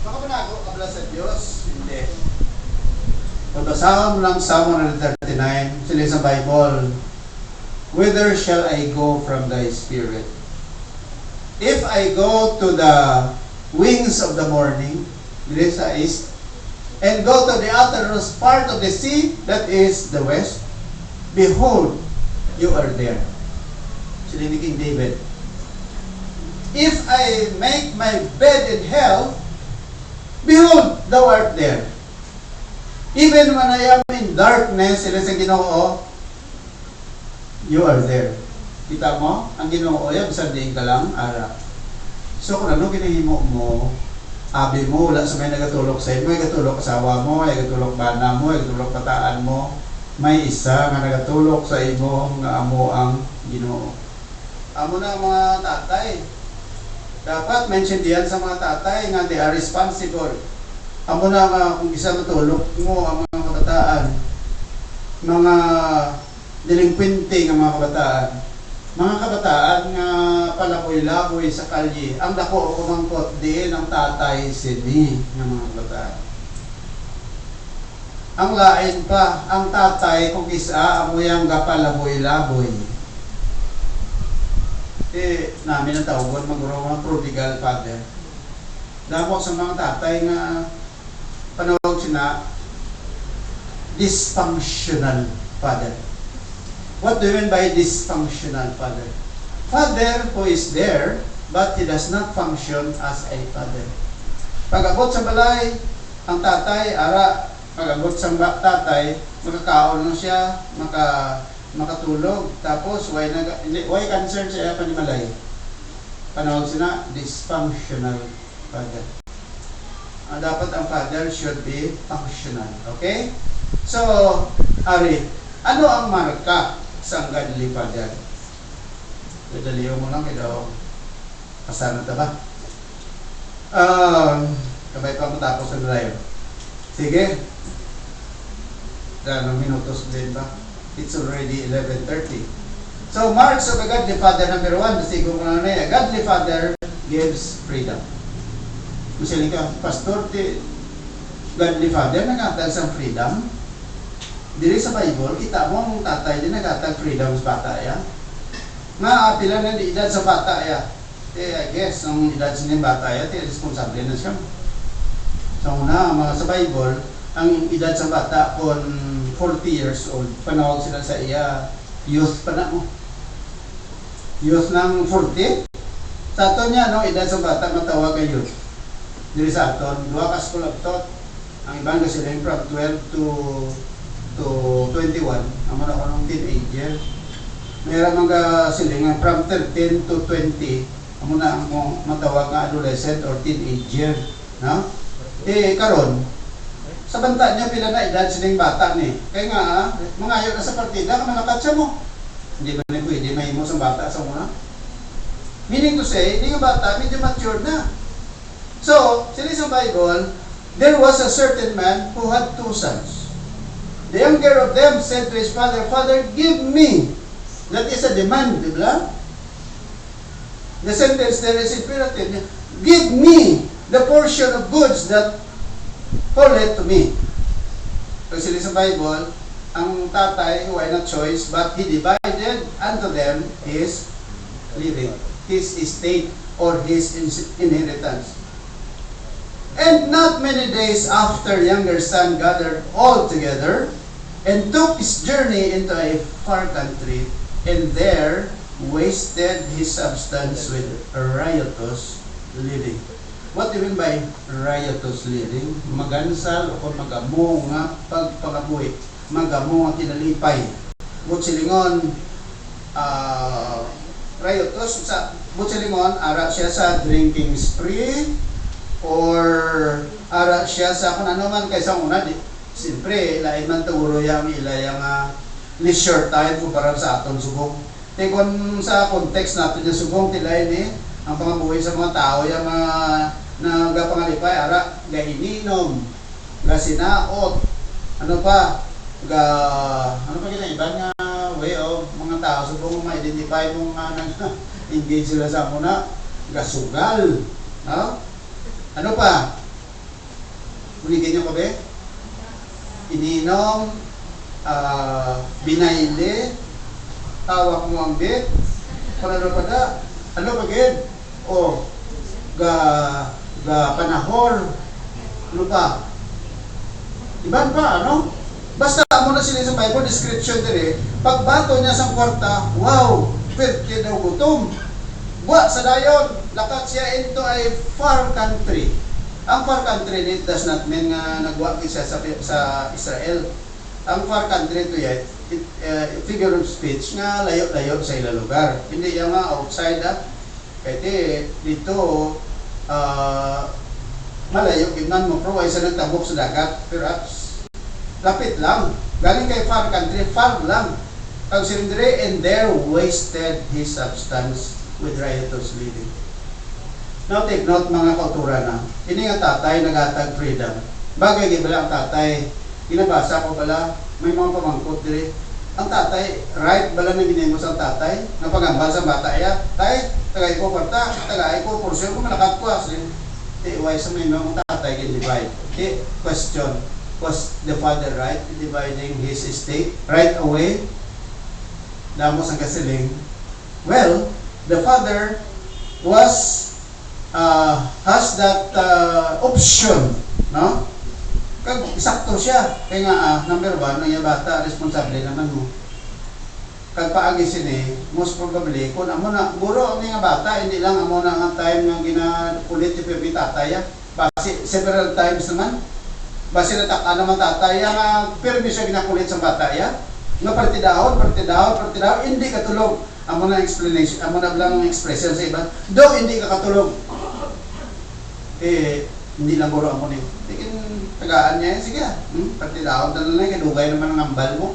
Speaker 2: baka ba na ako kabla sa Diyos? Hindi. Pagbasahan mo lang Psalm 139, sila sa Bible, whither shall I go from thy spirit? If I go to the wings of the morning, dili sa east, and go to the uttermost part of the sea, that is the west, behold, you are there. Sila ni King David. If I make my bed in hell, behold, thou art there. Even when I am in darkness, sila sa Ginoo, you are there. Kita mo? Ang Ginoo, yan, bisan diin ka lang, ara. So, kung ano kinahimo mo, abi mo, wala sa may nagatulog sa iyo, may gatulog asawa mo, may gatulog bana mo, may gatulog pataan mo, may isa nga nagatulog sa imo nga amo ang Ginoo. Amo na mga tatay. Dapat mention diyan sa mga tatay nga they are responsible. Amo na nga kung isa matulog mo ang mga kabataan, mga delinquente nga mga kabataan nga palaboy-laboy sa kalye, ang dako o kumangkot diin ang tatay sini ng mga kabataan. Ang lain pa, ang tatay kung isa amo yang gapalaboy-laboy. Namin ang tawag maguro mga prodigal father. Damo sa mga tatay nga panawag sina dysfunctional father. What do you mean by dysfunctional father? Father who is there but he does not function as a father. Pag-abot sa balay, ang tatay, pag-abot sa tatay, makakaon lang siya, makatulog, tapos why concern siya panimalay. Panawag sina dysfunctional father. Dapat ang father should be functional. Okay? So, Ari, ano ang marka sa godly father? Dadaliw mo lang, kaya kasana ta ba? Kabay pa matapos ang drive. Sige. Dalawang minutos din ba? It's already 11:30. So, marks of a godly father, number 1, nasigo ko na a godly father gives freedom. Masaling ka, pastor, godly father, nag-atag sa freedom. Dili sa Bible, kita mo ang tatay din nag-atag freedom sa bata ya. Nga, pila na edad sa bata ya. I guess, ang edad sa bata ya, responsable na siya. So, sa Bible, ang edad sa bata kung 40 years old, panawag sila sa iya, youth pa na mo. Youth ng 40? Sa ato niya, edad sa bata, matawag kay youth. diri sa aton, duha ka school of thought. Ang ibang kasi lang from 12 to 21, ang mga kanong teenager. Mayroon mga siling from 13 to 20, ang muna ang matawag nga adolescent or teenager, no? Karon sa banta niya pila na edad sining bata ni. Kaya nga mangayo na sa partida ka manakatsa mo. Hindi ba na pwede mahimo sa bata sa una? Meaning to say, hindi nga bata, medyo mature na. So, sila sa Bible, there was a certain man who had 2 sons. The younger of them said to his father, "Father, give me." That is a demand, di ba? The sentence there is imperative. Give me the portion of goods that falleth to me. Kasi sa Bible, ang tatay, why not choice, but he divided unto them his living, his estate, or his inheritance. And not many days after, younger son gathered all together and took his journey into a far country, and there wasted his substance with riotous living. What do you mean by riotous living? Magansal o magamo nga pagpangabuhi, magamo nga kinalipay. Butsilingon, riotous, sa butsilingon, ara siya sa drinking spree, or ara siya sa kung ano man kaysa una, siyempre, ilain man tawuro yung ilayang leisure time kumpara sa aton subong. Kung sa context natin yung subong, tilay ni, ang pangabuhi sa mga tao, yung mga nagapangalipay, ara, gaininom, gasinaot, ano pa kinaiban nga way of mga tao, subong ma-identify mo nga nag-engage sila sa muna, gasugal, no? Ano pa? Uligin nyo ko ba? Ininom, binayle, tawak mo ang bit, panalo pa da, ano pa gid? O, panahor, ano pa? Iban pa, ano? Basta mo na sila sa Bible, description dire, pagbato niya sa kwarta, wow, pwede daw gutom. Buwa sa dayon, lakat siya into a far country. Ang far country, it does not mean nga nagwa siya sa Israel. Ang far country to yet, figure of speech nga layo-layo sa ilang lugar. Hindi yung nga outside Kaya dito, malayo, gimnan mo, pero ay sa nagtabok sa dagat, perhaps, lapit lang. Galing kay far country, far lang. Ang silindre, and there wasted his substance with riotous living. Now take note mga kautura na, ini nga tatay nagatag freedom. Bagay gibala ang tatay, ginabasa ko bala, may mga pamangkot dire. Ang tatay, right bala na ginimo sa tatay, nga pagambal sa bata ya, tay, tagay ko kwarta, tagay ko porsyon ko malakat ko asin. Why sa may mga tatay gin-divide? Question, was the father right in dividing his estate right away? Damos ang kasiling. Well, the father has that option, no? Kag sakto siya. Kaya nga, number 1, ng bata, responsable naman mo. Kag paagi sini, most probably, kung amo na, guro ang nga bata, hindi lang amo na ang time nga ginakulit yung pipi tataya. Basi, several times naman. Basi nataka naman tataya nga, pero siya ginakulit sa bata ya. Nga partidahon, hindi katulog. Amo na explanation, amo na lang expression sa iba. Do hindi ka katulog. Hindi lang guro amo ni. Tingin tagaan niya, sige. Partidahon na lang kadugay naman ang ambal mo.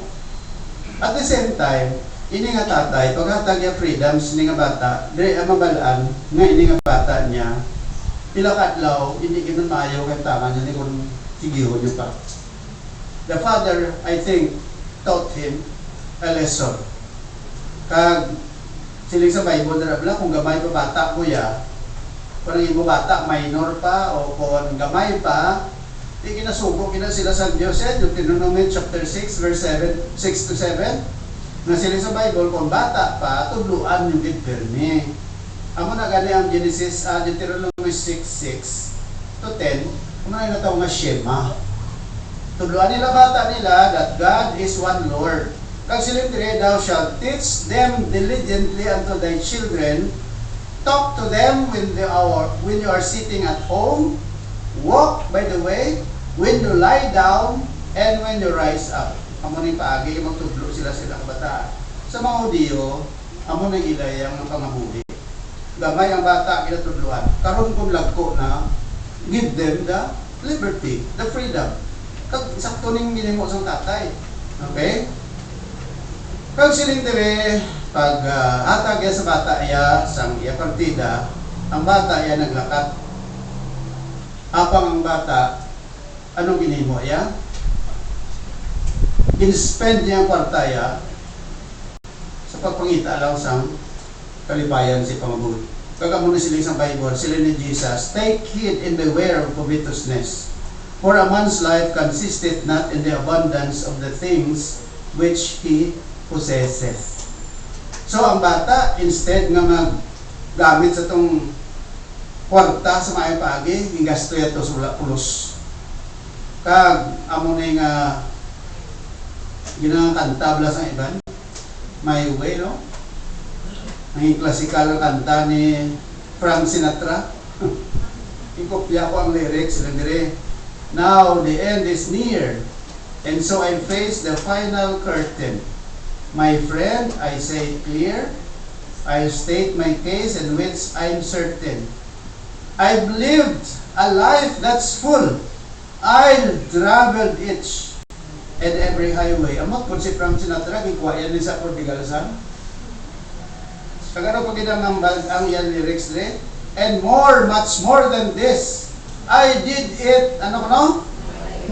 Speaker 2: At the same time, ini nga tatay, paghatag niya freedoms ni nga bata, dire ang mabalaan nga ini nga bata niya. Pila kadlaw, hindi gyud maayo kay tama niya ni kun sigihon niyo pa. The father, I think, taught him a lesson. Kag siling sa Bible darabla kung gamay pa bata kuya, kung ibo bata minor pa o kung gamay pa, di kinasugo kina sila sa Diyos. Deuteronomy chapter 6 verse 6 to 7. Na siling sa Bible kung bata pa, tudluan yung gidpermi. Amo na gali ang Genesis Deuteronomy 6:6 to 10, kung na nataw nga Shema. Tudluan nila bata nila that God is one Lord. Kag silindre, thou shalt teach them diligently unto thy children, talk to them when you are sitting at home, Walk by the way, when you lie down, and when you rise up. Amo ning paagi, magtudlo sila kabataan. Sa mga Hudiyo, amo ning ilayang ng pangabuhi. Gamay ang bata kinatudluan. Karon kung lagko na, give them the liberty, the freedom. Kag sakto ning ginimo sang tatay. Okay? Kag siling dire pag hatag ya sa bata iya sang iya partida, ang bata iya naglakat. Apang ang bata, anong ginimo iya? Gin-spend niya ang kwarta iya sa pagpangita lang sang kalipayan si pangabuhi. Kagamuno sila sa Bible, sila ni Jesus, take heed and beware of covetousness. For a man's life consisteth not in the abundance of the things which he possesseth. So ang bata, instead nga maggamit sa itong kwarta sa mga pagi, gasto yato sa pulos. Kag amo na nga ginakanta bala sa iban, My Way, no? Ang klasikal kanta ni Frank Sinatra. Ikopya ko ang lyrics lang dire. Now the end is near, and so I face the final curtain. My friend, I say it clear, I'll state my case in which I'm certain. I've lived a life that's full. I've traveled each and every highway. Amot po si Frank Sinatra, gikwayan ni sa Prodigal Son. Kagano pag inamambal ang yan lyrics dire? And more, much more than this. I did it, ano ko no?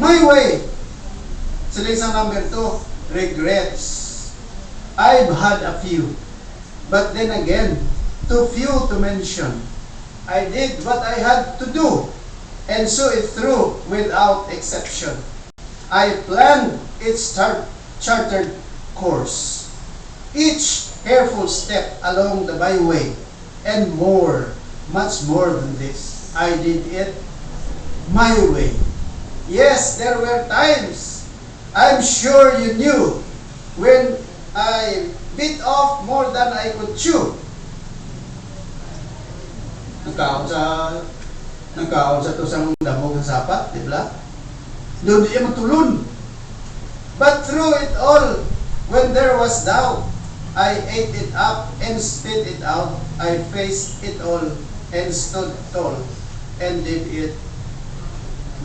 Speaker 2: My way. Sila isang number 2, regrets. I've had a few. But then again, too few to mention. I did what I had to do and saw it through without exception. I planned its chartered course. Each careful step along the byway, and more, much more than this. I did it my way. Yes, there were times, I'm sure you knew, when I bit off more than I could chew. Nagkaon sa tusang damog sa sapat, di ba? Doon di matulun. But through it all, when there was doubt, I ate it up and spit it out. I faced it all and stood tall and did it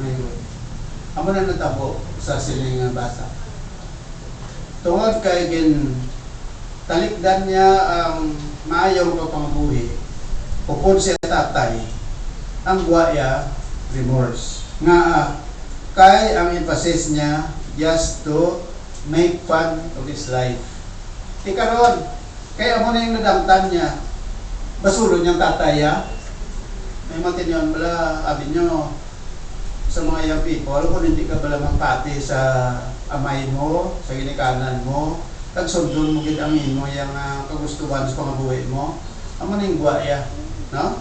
Speaker 2: my way. Amo na natabo sa siling nga bata. Tungod kay talikdan niya ang maayong pagpangabuhi, upod siya tatay, ang guwaya, remorse. Nga kay ang emphasis niya just to make fun of his life. Ikaron, kaya mo na yung nadamtan niya, basulod niyang tataya. May matin yun, bala, abin nyo, sa mga young people, kung hindi ka bala magpati sa amay mo, sa ginikanan mo, tagsundon mo gid ang imo yung kagustuhan sa pangabuhi mo, amo na yung guwaya, no?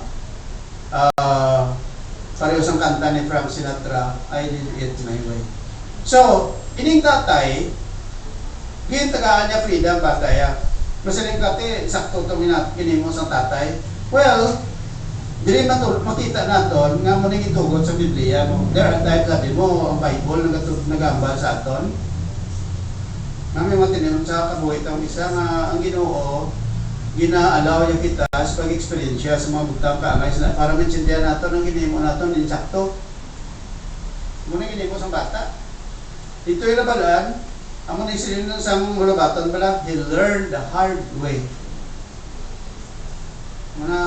Speaker 2: Pareho sang kanta ni Frank Sinatra, I did it my way. So, ining tatay, gintagaan niya freedom bataya. Masaling kati, sakto ito ginimo sa tatay. Well, dili makita naton nga mo ning itugot sa Biblia mo. There are times sabi mo, ang Bible nagambal sa aton. Nami matinon sa kabuhit ang isa nga ang Ginoo gina-allow niya kita sa pag-experience sa mga butang kaangay para maintindihan naton ang ginimo naton din sakto. Muna ginimo sa bata. Dito yung nabalaan, ang mga isilin ng isang mulabaton pala, he learned the hard way. Muna,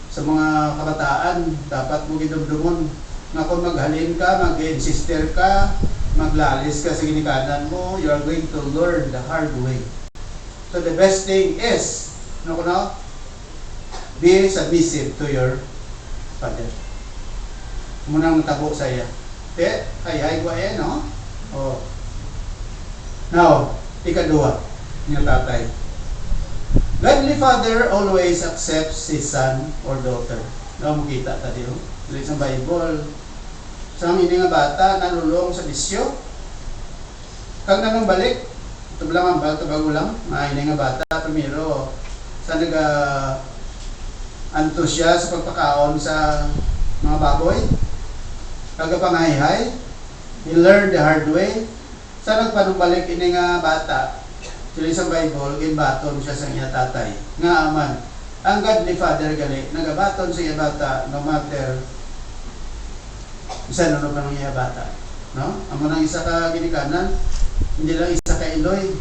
Speaker 2: sa mga kabataan, dapat mo gidumdumon na kung maghalin ka, mag-insister ka, maglalis ka sa ginikanan mo, you are going to learn the hard way. So the best thing is, be submissive to your father. Munang natabo sa iya. Ay ko no? Oh. Now, ikadua, yung tatay. Godly father always accepts his son or daughter. No, makita ta diyo. Sa Bible, sa mga nga bata, nalulong sa bisyo. Kag nanong balik, ito lang ang bata, bago lang, mga nga bata, primero, sa anto siya sa pagpakaon sa mga baboy. kagapanghayhay, he learned the hard way. Sa nagpanumbalik ini nga bata, sila sa Bible, ginbaton siya sa iya tatay. Nga aman, ang godly father gali, nagabaton sa iya bata, no matter, isa pa ng iya bata. No? Amo nang isa ka ginikanan, hindi lang isa ka iloy.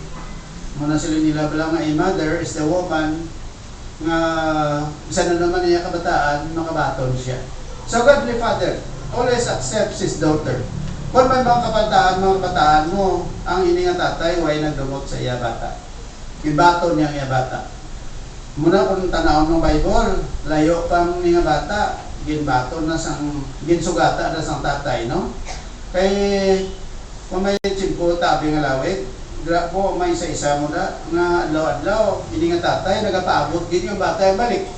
Speaker 2: Amo na sila nila bala nga, a mother is the woman, nga isa na naman niya kabataan, makabaton siya. So godly father always accepts his daughter. Kung may mga kabataan mo, ang ini nga tatay, way nagdumot sa iya bata. Ibaton niya iya bata. Muna kung tanawon ng Bible, layo pang niya bata, ginbaton na sang, ginsugata na sang tatay, no? Kay, kung may chimpo tabi nga lawig, dira po may isa-isa mo na, nga adlaw-adlaw, ini nga tatay, nagapaabot, gin yung bata yung balik.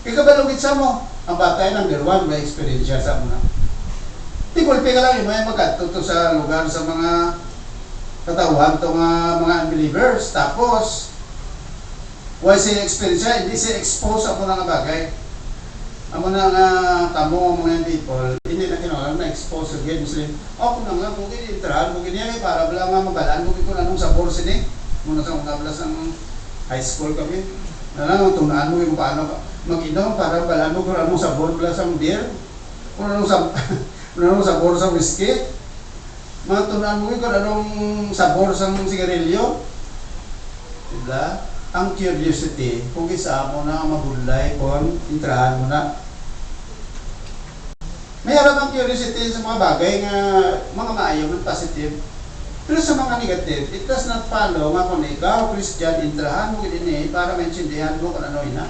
Speaker 2: Ikabalugit sa mo, ang bata yung number one, may experience siya sa muna. Tigulpi ka lang, may magkatuto sa lugar sa mga katawan to mga unbelievers. Tapos, why siya experience siya? Hindi siya expose ako ng bagay. Amo na nga kamo mga people, hindi na kinaulang na-expose again. Muslim, ako na nga, kung in-interahan, kung ganyan, para bala nga magalaan, kung ito na nung sabor sini. Muna sa mga blas ng high school kami. Na lang, tunaan mo yung paano mag-inom, para balaan mo kung anong sabor bala sa beer. Kung anong sabor sa whiskey. Mga tunaan mo kung anong sabor sa sigarilyo. Diba? Ang curiosity, kung isa mo na mabulay, kung intrahan mo na. May harap ang curiosity sa mga bagay nga mga maayaw ng positive. Pero sa mga negative, it does not follow nga kung ikaw, Christian, intrahan mo din para maintindihan mo kung ano ina.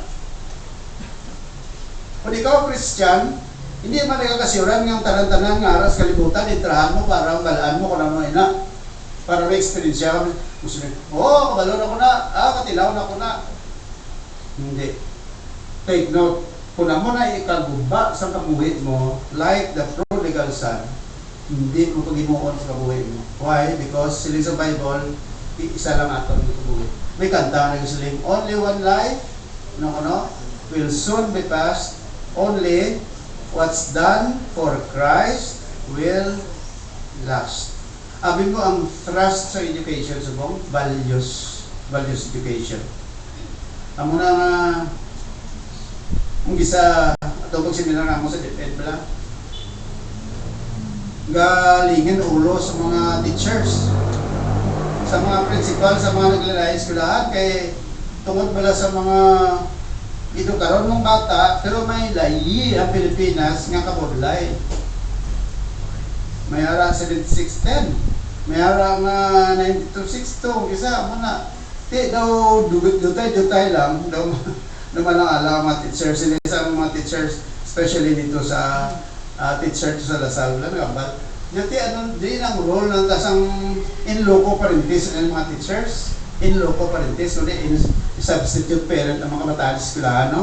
Speaker 2: Kung ikaw, Christian, hindi man nagkakasiuran ng tanan-tanan nga aras kalibutan, intrahan mo para balaan mo kung ano ina. Para may experience siya. Muslim, kabalo na ko na, katilaw na ko na. Hindi. Take note, kung mo na ikagumba sa kabuhi mo, like the prodigal son, hindi mo pagimuon sa kabuhi mo. Why? Because sila sa Bible, isa lang ato ng kabuhi. May kanta na Muslim, only one life, will soon be passed. Only what's done for Christ will last. Abi mo ang trust sa education, subong values education. Amo na nga ang gisa ato pag seminar nga mo sa DepEd pala. Galingin ulo sa mga teachers, sa mga principal, sa mga naglalay eskwelahan kay tungod bala sa mga ito karon mong bata pero may layi ang Pilipinas nga kabudlay. May ara 7610. May ara nga 9262. Isa mo na. Di daw dutay lang. Daw naman ang alam mga teachers. Sila sa mga teachers, especially dito sa teacher sa Lasal. But yati ano din ang role ng tasang in loco parentis ng mga teachers. In loco parentis, kundi in substitute parent ng mga kabataan sa eskwelahan, no?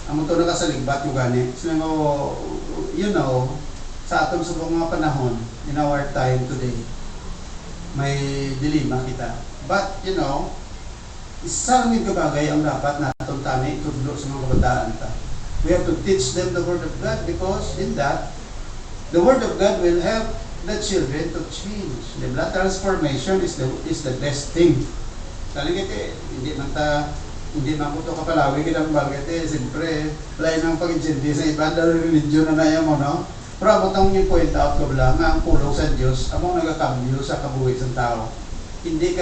Speaker 2: Ang ito nakasaligbat yung gani. So, sa atong subong mga panahon, in our time today, may dilema kita. But, isa lang yung kabagay ang dapat na atong tani itudlo sa mga kabataan ta. We have to teach them the Word of God because in that, the Word of God will help the children to change. Diba? Transformation is the best thing. Taligate, hindi man ko ito kapalawi kitang bagate, siyempre, lain ang pag-intindi sa iba, dahil religion na naya mo, no? Pero abotang yung point out ko lang, nga ang pulong sa Diyos, among nagakambyo sa kabuhi ng tao. Hindi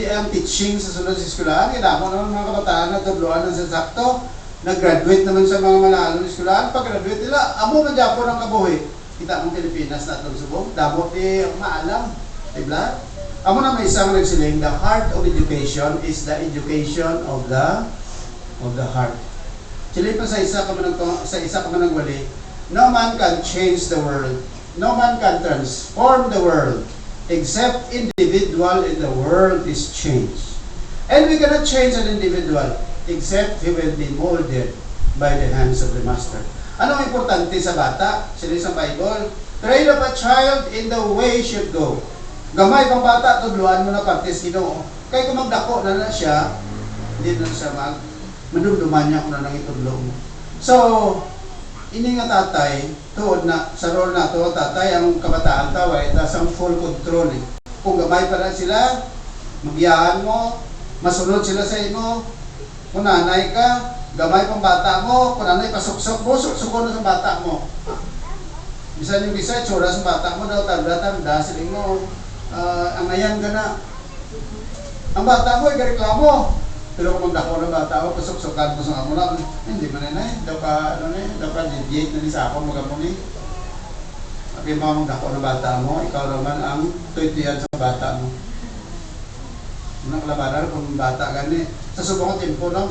Speaker 2: ang teaching sa sunod sa eskwelahan, kinamo naman mga kabataan na tabluan ng sasakto, nag-graduate naman sa mga malalong eskwelahan, pag-graduate nila, amo na Japon ang kabuhi. Kita mong Pilipinas na itong subong, dabot maalam, diba? Amo na may isang nagsiling, the heart of education is the education of the heart. Sila pa sa isa ka man nagwali, no man can change the world, no man can transform the world, except individual in the world is changed. And we cannot change an individual, except he will be molded by the hands of the master. Anong importante sa bata? Sila sa Bible, train up a child in the way he should go. Gamay pang bata, tudluan mo na partis Ginoo. Kaya kung magdako na siya, hindi na siya madumduman niya kung na nang itudlo mo. So, ini nga tatay, tuod na, sa role na to, tatay, ang kabataan taway, tas ang full control eh. Kung gamay pa na sila, magyaan mo, masunod sila sa imo, kung nanay ka, gamay pang bata mo, kung nanay pasuksok mo, suksok na sa bata mo. Bisan yung bisa, tsura sa bata mo daw, tanda-tanda, siling mo, ang ayan ka na. Ang bata mo, ikareklamo. Pero kung magdako ng bata mo, pasuksokan mo sa amo lang, hindi man na daw ka, daw ka deviate na ni sa ako, magamo ni. Sabi mo, magdako ng bata mo, ikaw naman ang tuytuyan sa bata mo. Nakalabaran kung bata gani. Sa subong ko tempo lang,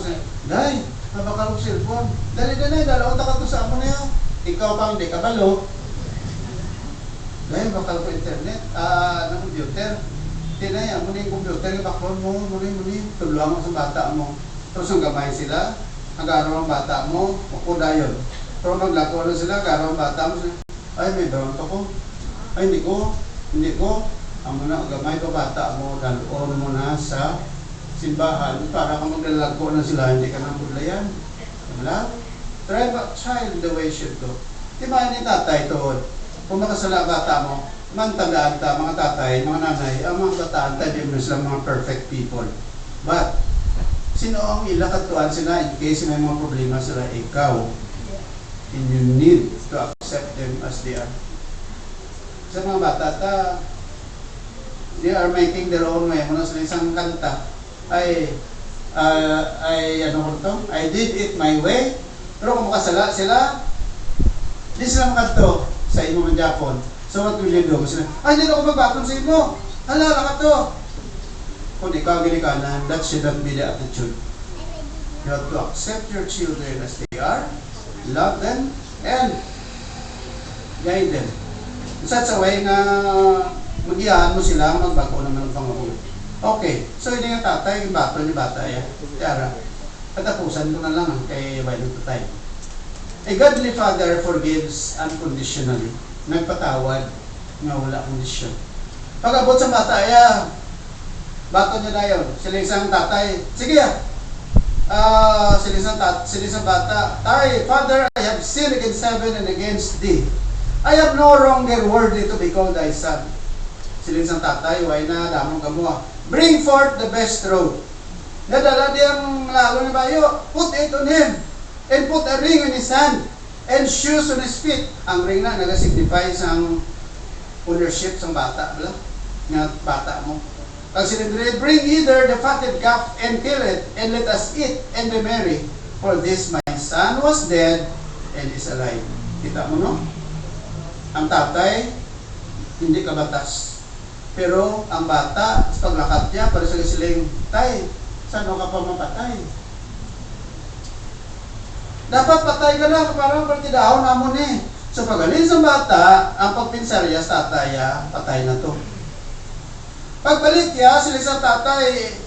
Speaker 2: Day, mabakal ko cellphone. Dali, dalaw ta ka to sa amo na yun. Ikaw pang di ka balo. Day, bakal ko internet, ng computer. Tinay, mo na yung computer, bakal mo, muni, tulungan mo sa bata mo. Tapos ang gamay sila, nag-araw ang bata mo, makuda yun. Pero maglako na sila, nag-araw ang bata mo, ay may down ko. Ay hindi ko. Ang muna gamay pa bata mo, dalon mo na sa simbahan para kung maglalagko na sila, hindi ka nang budlayan. Wala? Drive a child the way should go. Di ba ni tatay to? Kung makasala bata mo, tandaan ta, mga tatay, mga nanay, ang mga bataan tayo din sila mga perfect people. But, sino ang ilakatuan sila in case may mga problema sila? Ikaw. And you need to accept them as they are. Sa mga bata ta, they are making their own way. Muna sa isang kanta, I did it my way. Pero kung makasala sila, di sila makanto sa imo ng Japon. So what will you do? Sila, ay, hindi na ako magbaton sa imo. Halala ka to. Kung ikaw ginikanan, that should not be the attitude. You have to accept your children as they are, love them, and guide them. Such a way na mag-iyahan mo sila, magbago naman ang pangabuhi. Okay, so hindi nga tatay, yung bato ni bata yan. Tiara, katapusan ko na lang kay Wailong Tatay. A godly father forgives unconditionally. Nagpatawad nga wala kondisyon. Pag-abot sa bata, bato niya na yun. Sila isang tatay, sige sila isang bata, Tay, Father, I have sinned against heaven and against thee. I have no longer worthy to be called thy son. Sila isang tatay, way na, damang gamuha. Bring forth the best robe. Nadala diyang lalo ni bayo, put it on him, and put a ring on his hand, and shoes on his feet. Ang ring na nag-signify sa ownership sa bata, nga bata mo. Pag sinindri, bring either the fatted calf and kill it, and let us eat and be merry. For this my son was dead and is alive. Kita mo, no? Ang tatay, hindi kabatas. Pero ang bata, sa paglakat niya, para sa siling, Tay, saan ka pa mapatay? Dapat patay ka na, parang partidaon na mo ni. So pagaling sa bata, ang pagpinsarya sa tatay, patay na to. Pagbalik niya, sila sa tatay,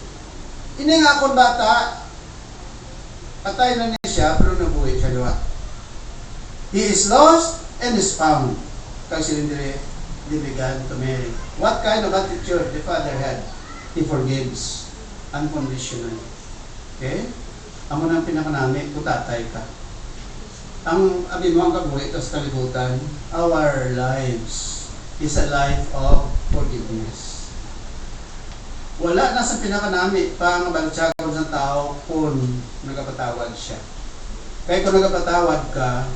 Speaker 2: ini nga akong bata, patay na niya siya, pero nabuhay siya diba? He is lost and is found. Kasi they began to marry. What kind of attitude the father had? He forgives unconditionally. Okay? Amo nang pinakanami, kutatay ka. Ang abi mo ang kabuhi sa kalibutan, our lives is a life of forgiveness. Wala na sa pinakanami pa ang balitsagaw ng tao kung nagapatawad siya. Kaya kung nagapatawad ka,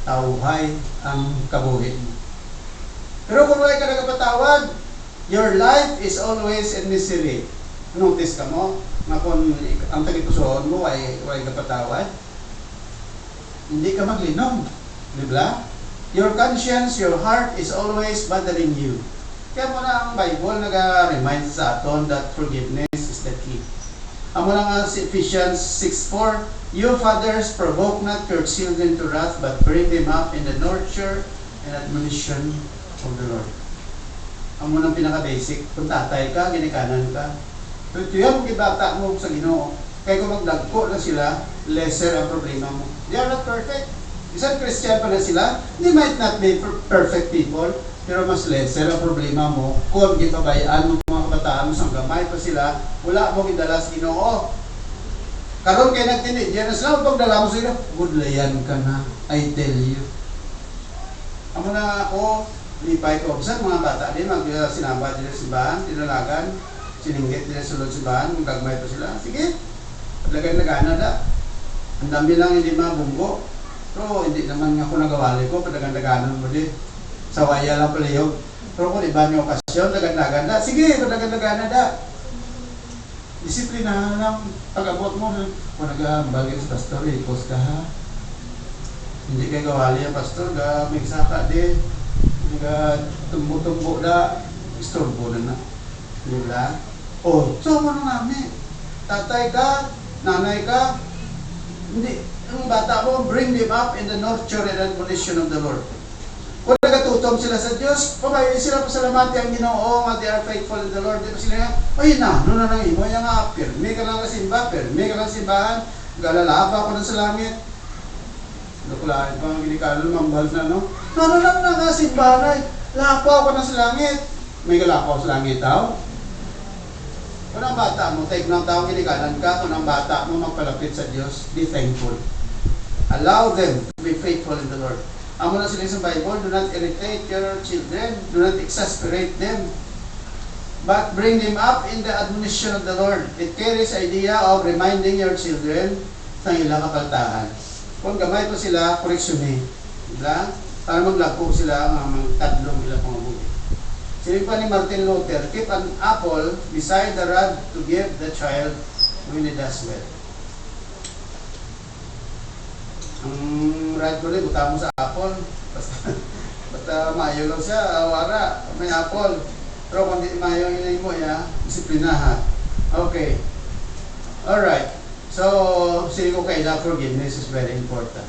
Speaker 2: tauhay ang kabuhi mo. Pero kung wala ka nagapatawad, your life is always in misery. Notice ka mo, na kung ang tagipusoon mo ay kapatawad, hindi ka maglinom. Di ba? Your conscience, your heart is always bothering you. Kaya mo na ang Bible nag-remind sa aton that forgiveness is the key. Amo na nga si Ephesians 6:4, you fathers provoke not your children to wrath, but bring them up in the nurture and admonition of the Lord. Amo nang pinaka-basic, kung tatay ka, ginikanan ka. Ito yung bata mo sa Ginoo. Kaya kung magdagko na sila, lesser ang problema mo. They are not perfect. Isang Christian pa na sila, they might not be perfect people, pero mas lesser ang problema mo kung gipabayaan mo mga kabataan mo sa gamay pa sila, wala mo gidala sa Ginoo. Karon kay nagtindi, diyan na sila pagdala mo sila, gudlayan ka na, I tell you. Amo na ako, lipay ko. Sa mga bata din, sinamba din sa simbahan, tinalagan, sininggit din sa sulod simbahan, kung gagmay pa sila. Sige, lagay-lagay na da. Ang dami lang hindi mabunggo. Pero hindi naman ako nagawali ko, padagan-daganan mo din. Sawaya lang palihog. Pero kung iba niyo okasyon, dagan-dagan da. Sige, padagan-daganan da. Disiplinahan lang. Pag-abot mo, kung nag-aambagin sa pastor, ikos ka ha. Hindi kayo gawali ang pastor, may saka din. Tumbo-tumbo da. Istorbo na na. Diba? O, so ano namin? Tatay ka, nanay ka, hindi, ang bata mo, bring them up in the nurture and admonition of the Lord. Kung nagatutom sila sa Diyos, pabay sila pasalamati ang Ginoo, nga they are faithful in the Lord. Di ba sila nga, ay na, no na nang imo, yan nga, pirmi ka lang simba, pirmi ka lang simbahan, galalaba ko na sa langit. Nakulain pa ang ginikalo, mambal na, no? No na simbahan ay, lapaw ko na sa langit. May galapaw sa langit daw. Kung ang bata mo, take ng taong ginikanan ka, kung ang bata mo magpalapit sa Diyos, be thankful. Allow them to be faithful in the Lord. Amo na sila sa Bible, do not irritate your children, do not exasperate them, but bring them up in the admonition of the Lord. It carries idea of reminding your children ng ilang kapaltahan. Kung gamay po sila, koreksyonin. Diba? Para maglako sila ng tatlong ilang pangabuhi. Sinabi pa ni Martin Luther, keep an apple beside the rod to give the child when he does well. Ang rod ko rin, buta mo sa apple. Basta maayo lang siya, awara, may apple. Pero kung di maayo ang inay mo, disiplinahan. Okay. Alright. So, sili ko kayo na forgiveness is very important.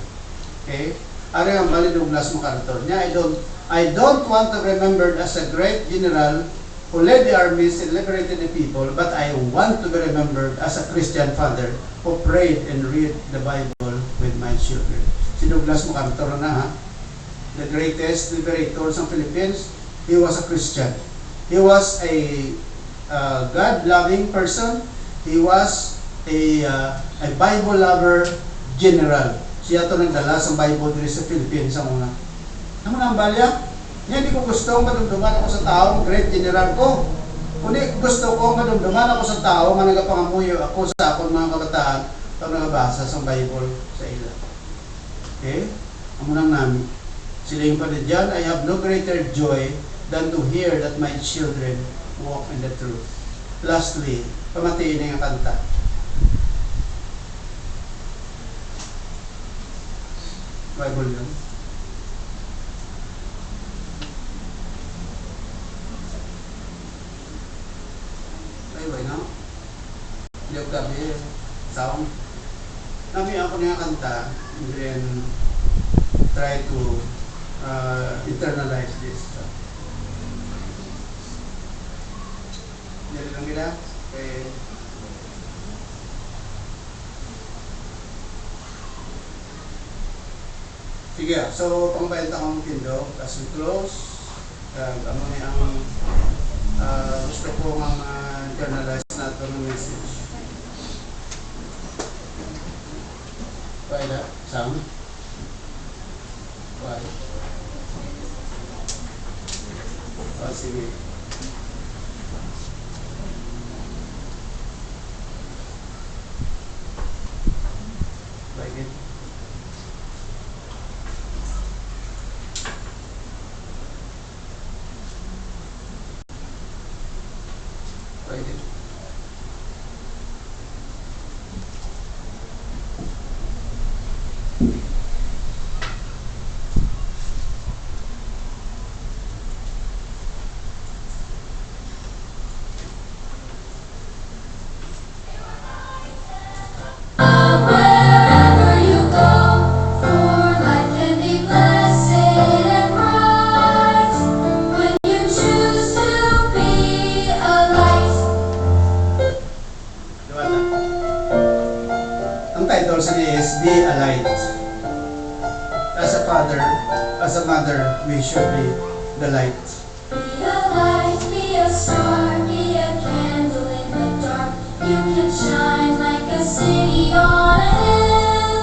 Speaker 2: Okay? Ari ang bali Douglas MacArthur niya, I don't want to be remembered as a great general who led the armies and liberated the people, but I want to be remembered as a Christian father who prayed and read the Bible with my children. Si Douglas MacArthur na ha, the greatest liberator sa Philippines, he was a Christian. He was a God-loving person. He was a Bible lover general. Siya ito nagdala sa Bible dito sa Philippines sa una. Naman ang balya, hindi ko gusto madumduman ako sa tao, great general ko. Kundi gusto ko madumduman ako sa tao, nga nagapangamuyo ako sa akong mga kabataan pag nagabasa sa Bible sa ila. Okay? Ang unang namin. Sila yung pala dyan, I have no greater joy than to hear that my children walk in the truth. Lastly, pamatiin na yung kanta. Bible lang. Ay, no? Hindi ako gabi. Sound. Nami ako niya kanta and then try to internalize this. Jadi lang kita. Okay. Sige, so pangbayad akong tindo, as we close, ano niya ang gusto ko internalize natin ng message. Why that? Sound? Why? Sige. Like it. Like it.
Speaker 3: Wherever you go, for life can be blessed and bright when you choose to be a light.
Speaker 2: Ang title sa niya is Be a Light. As a father, as a mother, we should be the light.
Speaker 3: Be a light, be a star, be a candle in the dark. You can shine like a city on a hill.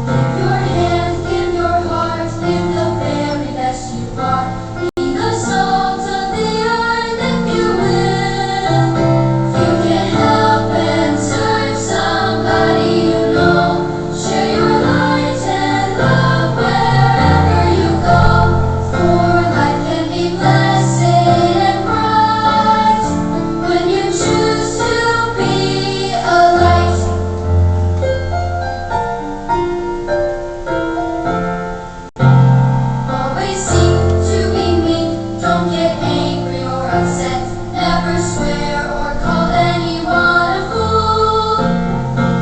Speaker 3: Give your hand, give your heart, give the very best you've got. Be the salt of the earth if you will. You can help and serve somebody you know. Share your light and love wherever you go. For life can be blessed and bright when you choose to be a light. Always seek to be meek. Don't get angry or upset. Never swear or call anyone a fool.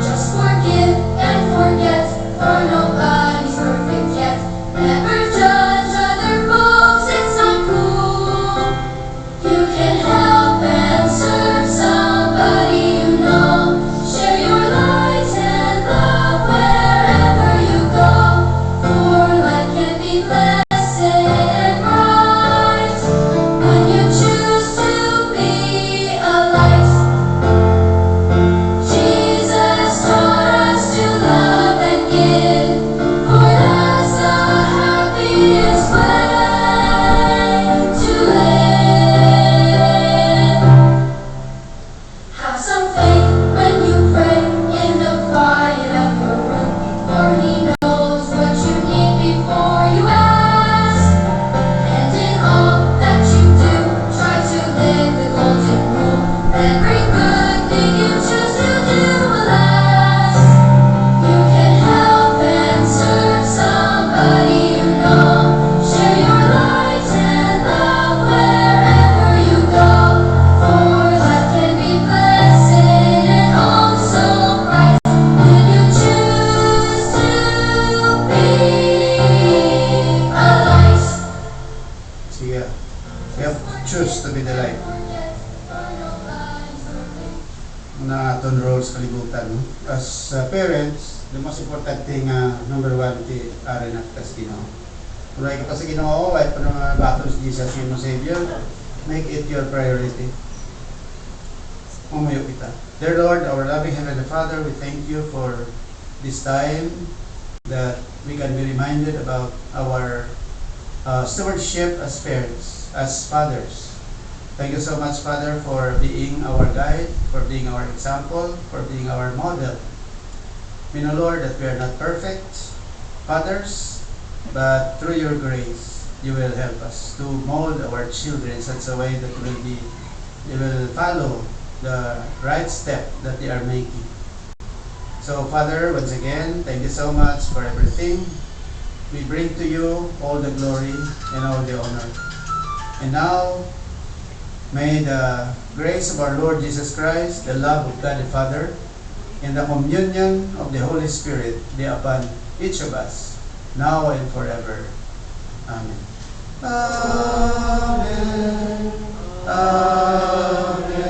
Speaker 3: Just forgive and forget, for nobody's perfect yet. Never judge other folks, it's not cool. You can help and serve somebody you know. Share your light and love wherever you go. For life can be blessed and bright when you choose to be a light. Jesus taught us to love and give, for that's the happiest way to live. Have some faith when you pray in the quiet of your room, for He knows what you need before you ask. And in all that you do, try to live the golden rule. Every good thing you choose to do will last. You can help and serve somebody you know. Share your light and love wherever you go. For life can be blessed and also bright when you choose to be a light.
Speaker 2: Sige. We have to choose to be the light. Na aton roles kalibutan. No? As parents, the most important thing, number one, ti ari na tas Ginoo. Kung ka pa sa Ginoo, kahit pa mga battles Jesus, yung Savior, make it your priority. Umuyo kita. Dear Lord, our loving Heavenly Father, we thank you for this time that we can be reminded about our stewardship as parents, as fathers. Thank you so much, Father, for being our guide, for being our example, for being our model. We know, Lord, that we are not perfect fathers, but through your grace, you will help us to mold our children in such a way that we will follow the right step that they are making. So, Father, once again, thank you so much for everything. We bring to you all the glory and all the honor. And now, may the grace of our Lord Jesus Christ, the love of God the Father, and the communion of the Holy Spirit be upon each of us, now and forever. Amen. Amen. Amen.